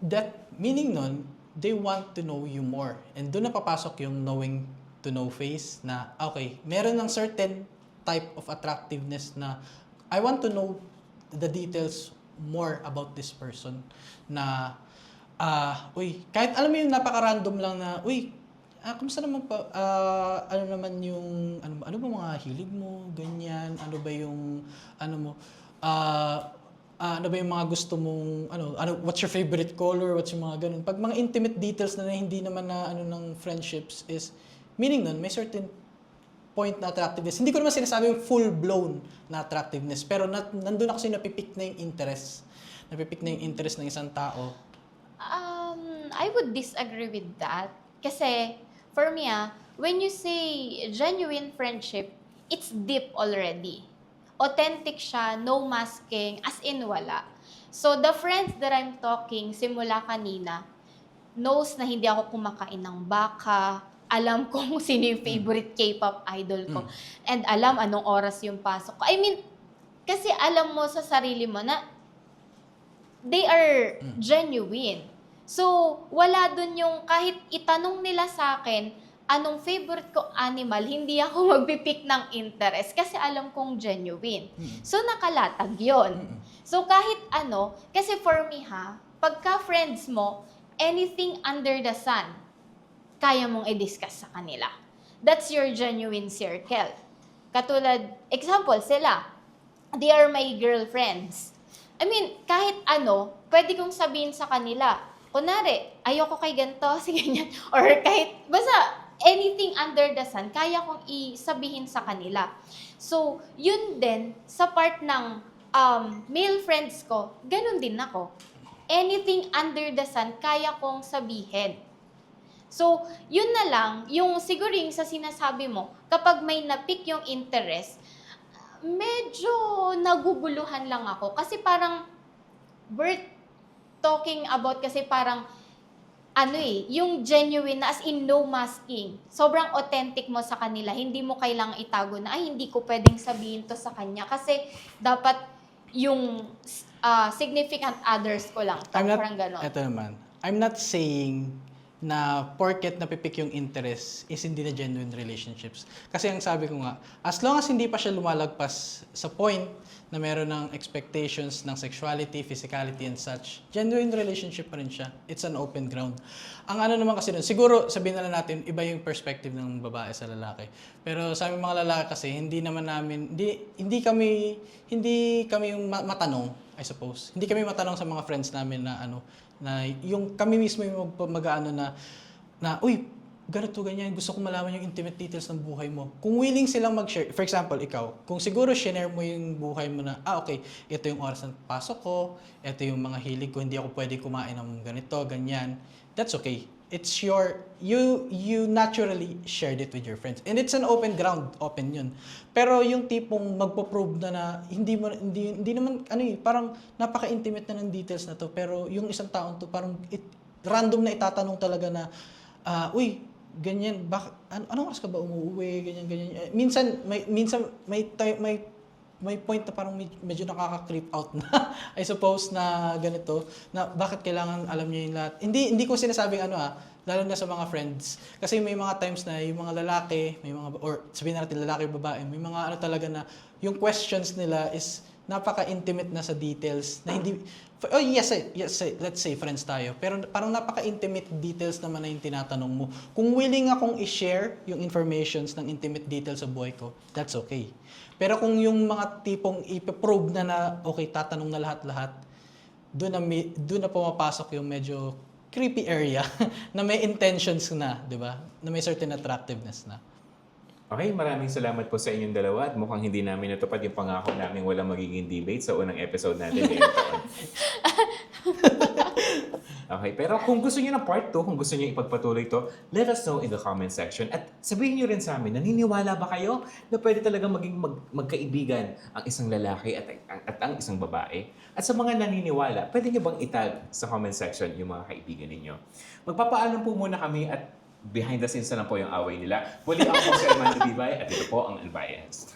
That meaning nun, they want to know you more. And doon na papasok yung knowing to know phase na, okay, meron ng certain type of attractiveness na I want to know the details more about this person na kahit alam mo yung napaka-random lang na, kamusta naman pa, ano naman yung, ano ba mga hilig mo, ganyan, ano ba yung, ano ba yung mga gusto mong, what's your favorite color, what's yung mga ganun. Pag mga intimate details na hindi naman na, ng friendships is, meaning nun, may certain point na attractiveness. Hindi ko naman sinasabi yung full-blown na attractiveness, pero nandun na kasi napipik na yung interest. Napipik na yung interest ng isang tao. I would disagree with that. Kasi, for me, when you say genuine friendship, it's deep already. Authentic siya, no masking, as in wala. So, the friends that I'm talking, simula kanina, knows na hindi ako kumakain ng baka, alam kung sino yung favorite K-pop idol ko, and alam anong oras yung pasok ko. I mean, kasi alam mo sa sarili mo na they are genuine. So, wala dun yung kahit itanong nila sa akin, anong favorite ko animal, hindi ako magpipick ng interest kasi alam kong genuine. So, nakalatag yon. So, kahit kasi for me pagka friends mo, anything under the sun, kaya mong i-discuss sa kanila. That's your genuine circle. Katulad, example, sila, they are my girlfriends. I mean, kahit pwede kong sabihin sa kanila, kunwari, ayoko kay ganito, sige ganyan, or kahit, basta, anything under the sun, kaya kong isabihin sa kanila. So, yun din, sa part ng male friends ko, ganun din ako. Anything under the sun, kaya kong sabihin. So, yun na lang, yung siguro yung sa sinasabi mo, kapag may na-pick yung interest, medyo naguguluhan lang ako. Kasi parang, we're talking about kasi parang, yung genuine na as in no masking. Sobrang authentic mo sa kanila. Hindi mo kailangang itago na, ay, hindi ko pwedeng sabihin to sa kanya. Kasi dapat yung significant others ko lang. Parang ganon. Eto naman, I'm not saying na porket napipik yung interest is hindi na genuine relationships. Kasi ang sabi ko nga, as long as hindi pa siya lumalagpas sa point na meron ng expectations ng sexuality, physicality, and such, genuine relationship pa rin siya. It's an open ground. Ang ano naman kasi nun, siguro sabihin na lang natin, iba yung perspective ng babae sa lalaki. Pero sa aming mga lalaki kasi, hindi kami yung matanong, I suppose. Hindi kami matanong sa mga friends namin na na yung kami mismo yung mag-aano na uy, ganito, ganyan, gusto kong malaman yung intimate details ng buhay mo. Kung willing silang mag-share, for example, ikaw, kung siguro share mo yung buhay mo na, okay, ito yung oras ng pasok ko, ito yung mga hilig ko, hindi ako pwede kumain ng ganito, ganyan, that's okay. It's you naturally shared it with your friends. And it's an open ground, open yun. Pero yung tipong magpo-probe na hindi naman, parang napaka-intimate na ng details na to, pero yung isang taon to, parang random na itatanong talaga na, uy, ganyan, anong oras ka ba umuwi, ganyan. Minsan may point na parang medyo nakaka-creep out na, I suppose, na ganito, na bakit kailangan alam niya yung lahat. Hindi ko sinasabing lalo na sa mga friends. Kasi may mga times na yung mga lalaki, or sabihin natin lalaki o babae, may mga talaga na yung questions nila is napaka-intimate na sa details na hindi yes, let's say friends tayo. Pero parang napaka-intimate details naman na yung tinatanong mo. Kung willing akong i-share yung informations ng intimate details sa buhay ko, that's okay. Pero kung yung mga tipong ipe-probe na okay, tatanong na lahat-lahat, doon na pumapasok yung medyo creepy area na may intentions na, di ba? Na may certain attractiveness na. Okay, maraming salamat po sa inyong dalawa at mukhang hindi namin natupad yung pangako namin walang magiging debate sa unang episode natin ngayong taon. Okay, pero kung gusto niyo ng part 2, kung gusto niyo ipagpatuloy to, let us know in the comment section. At sabihin niyo rin sa amin, naniniwala ba kayo na pwede talaga maging magkaibigan ang isang lalaki at ang isang babae? At sa mga naniniwala, pwede niyo bang itag sa comment section yung mga kaibigan ninyo? Magpapaalam po muna kami at behind the scenes na lang po yung away nila. Muli ako po si Armando Bibay at ito po ang Unbiased.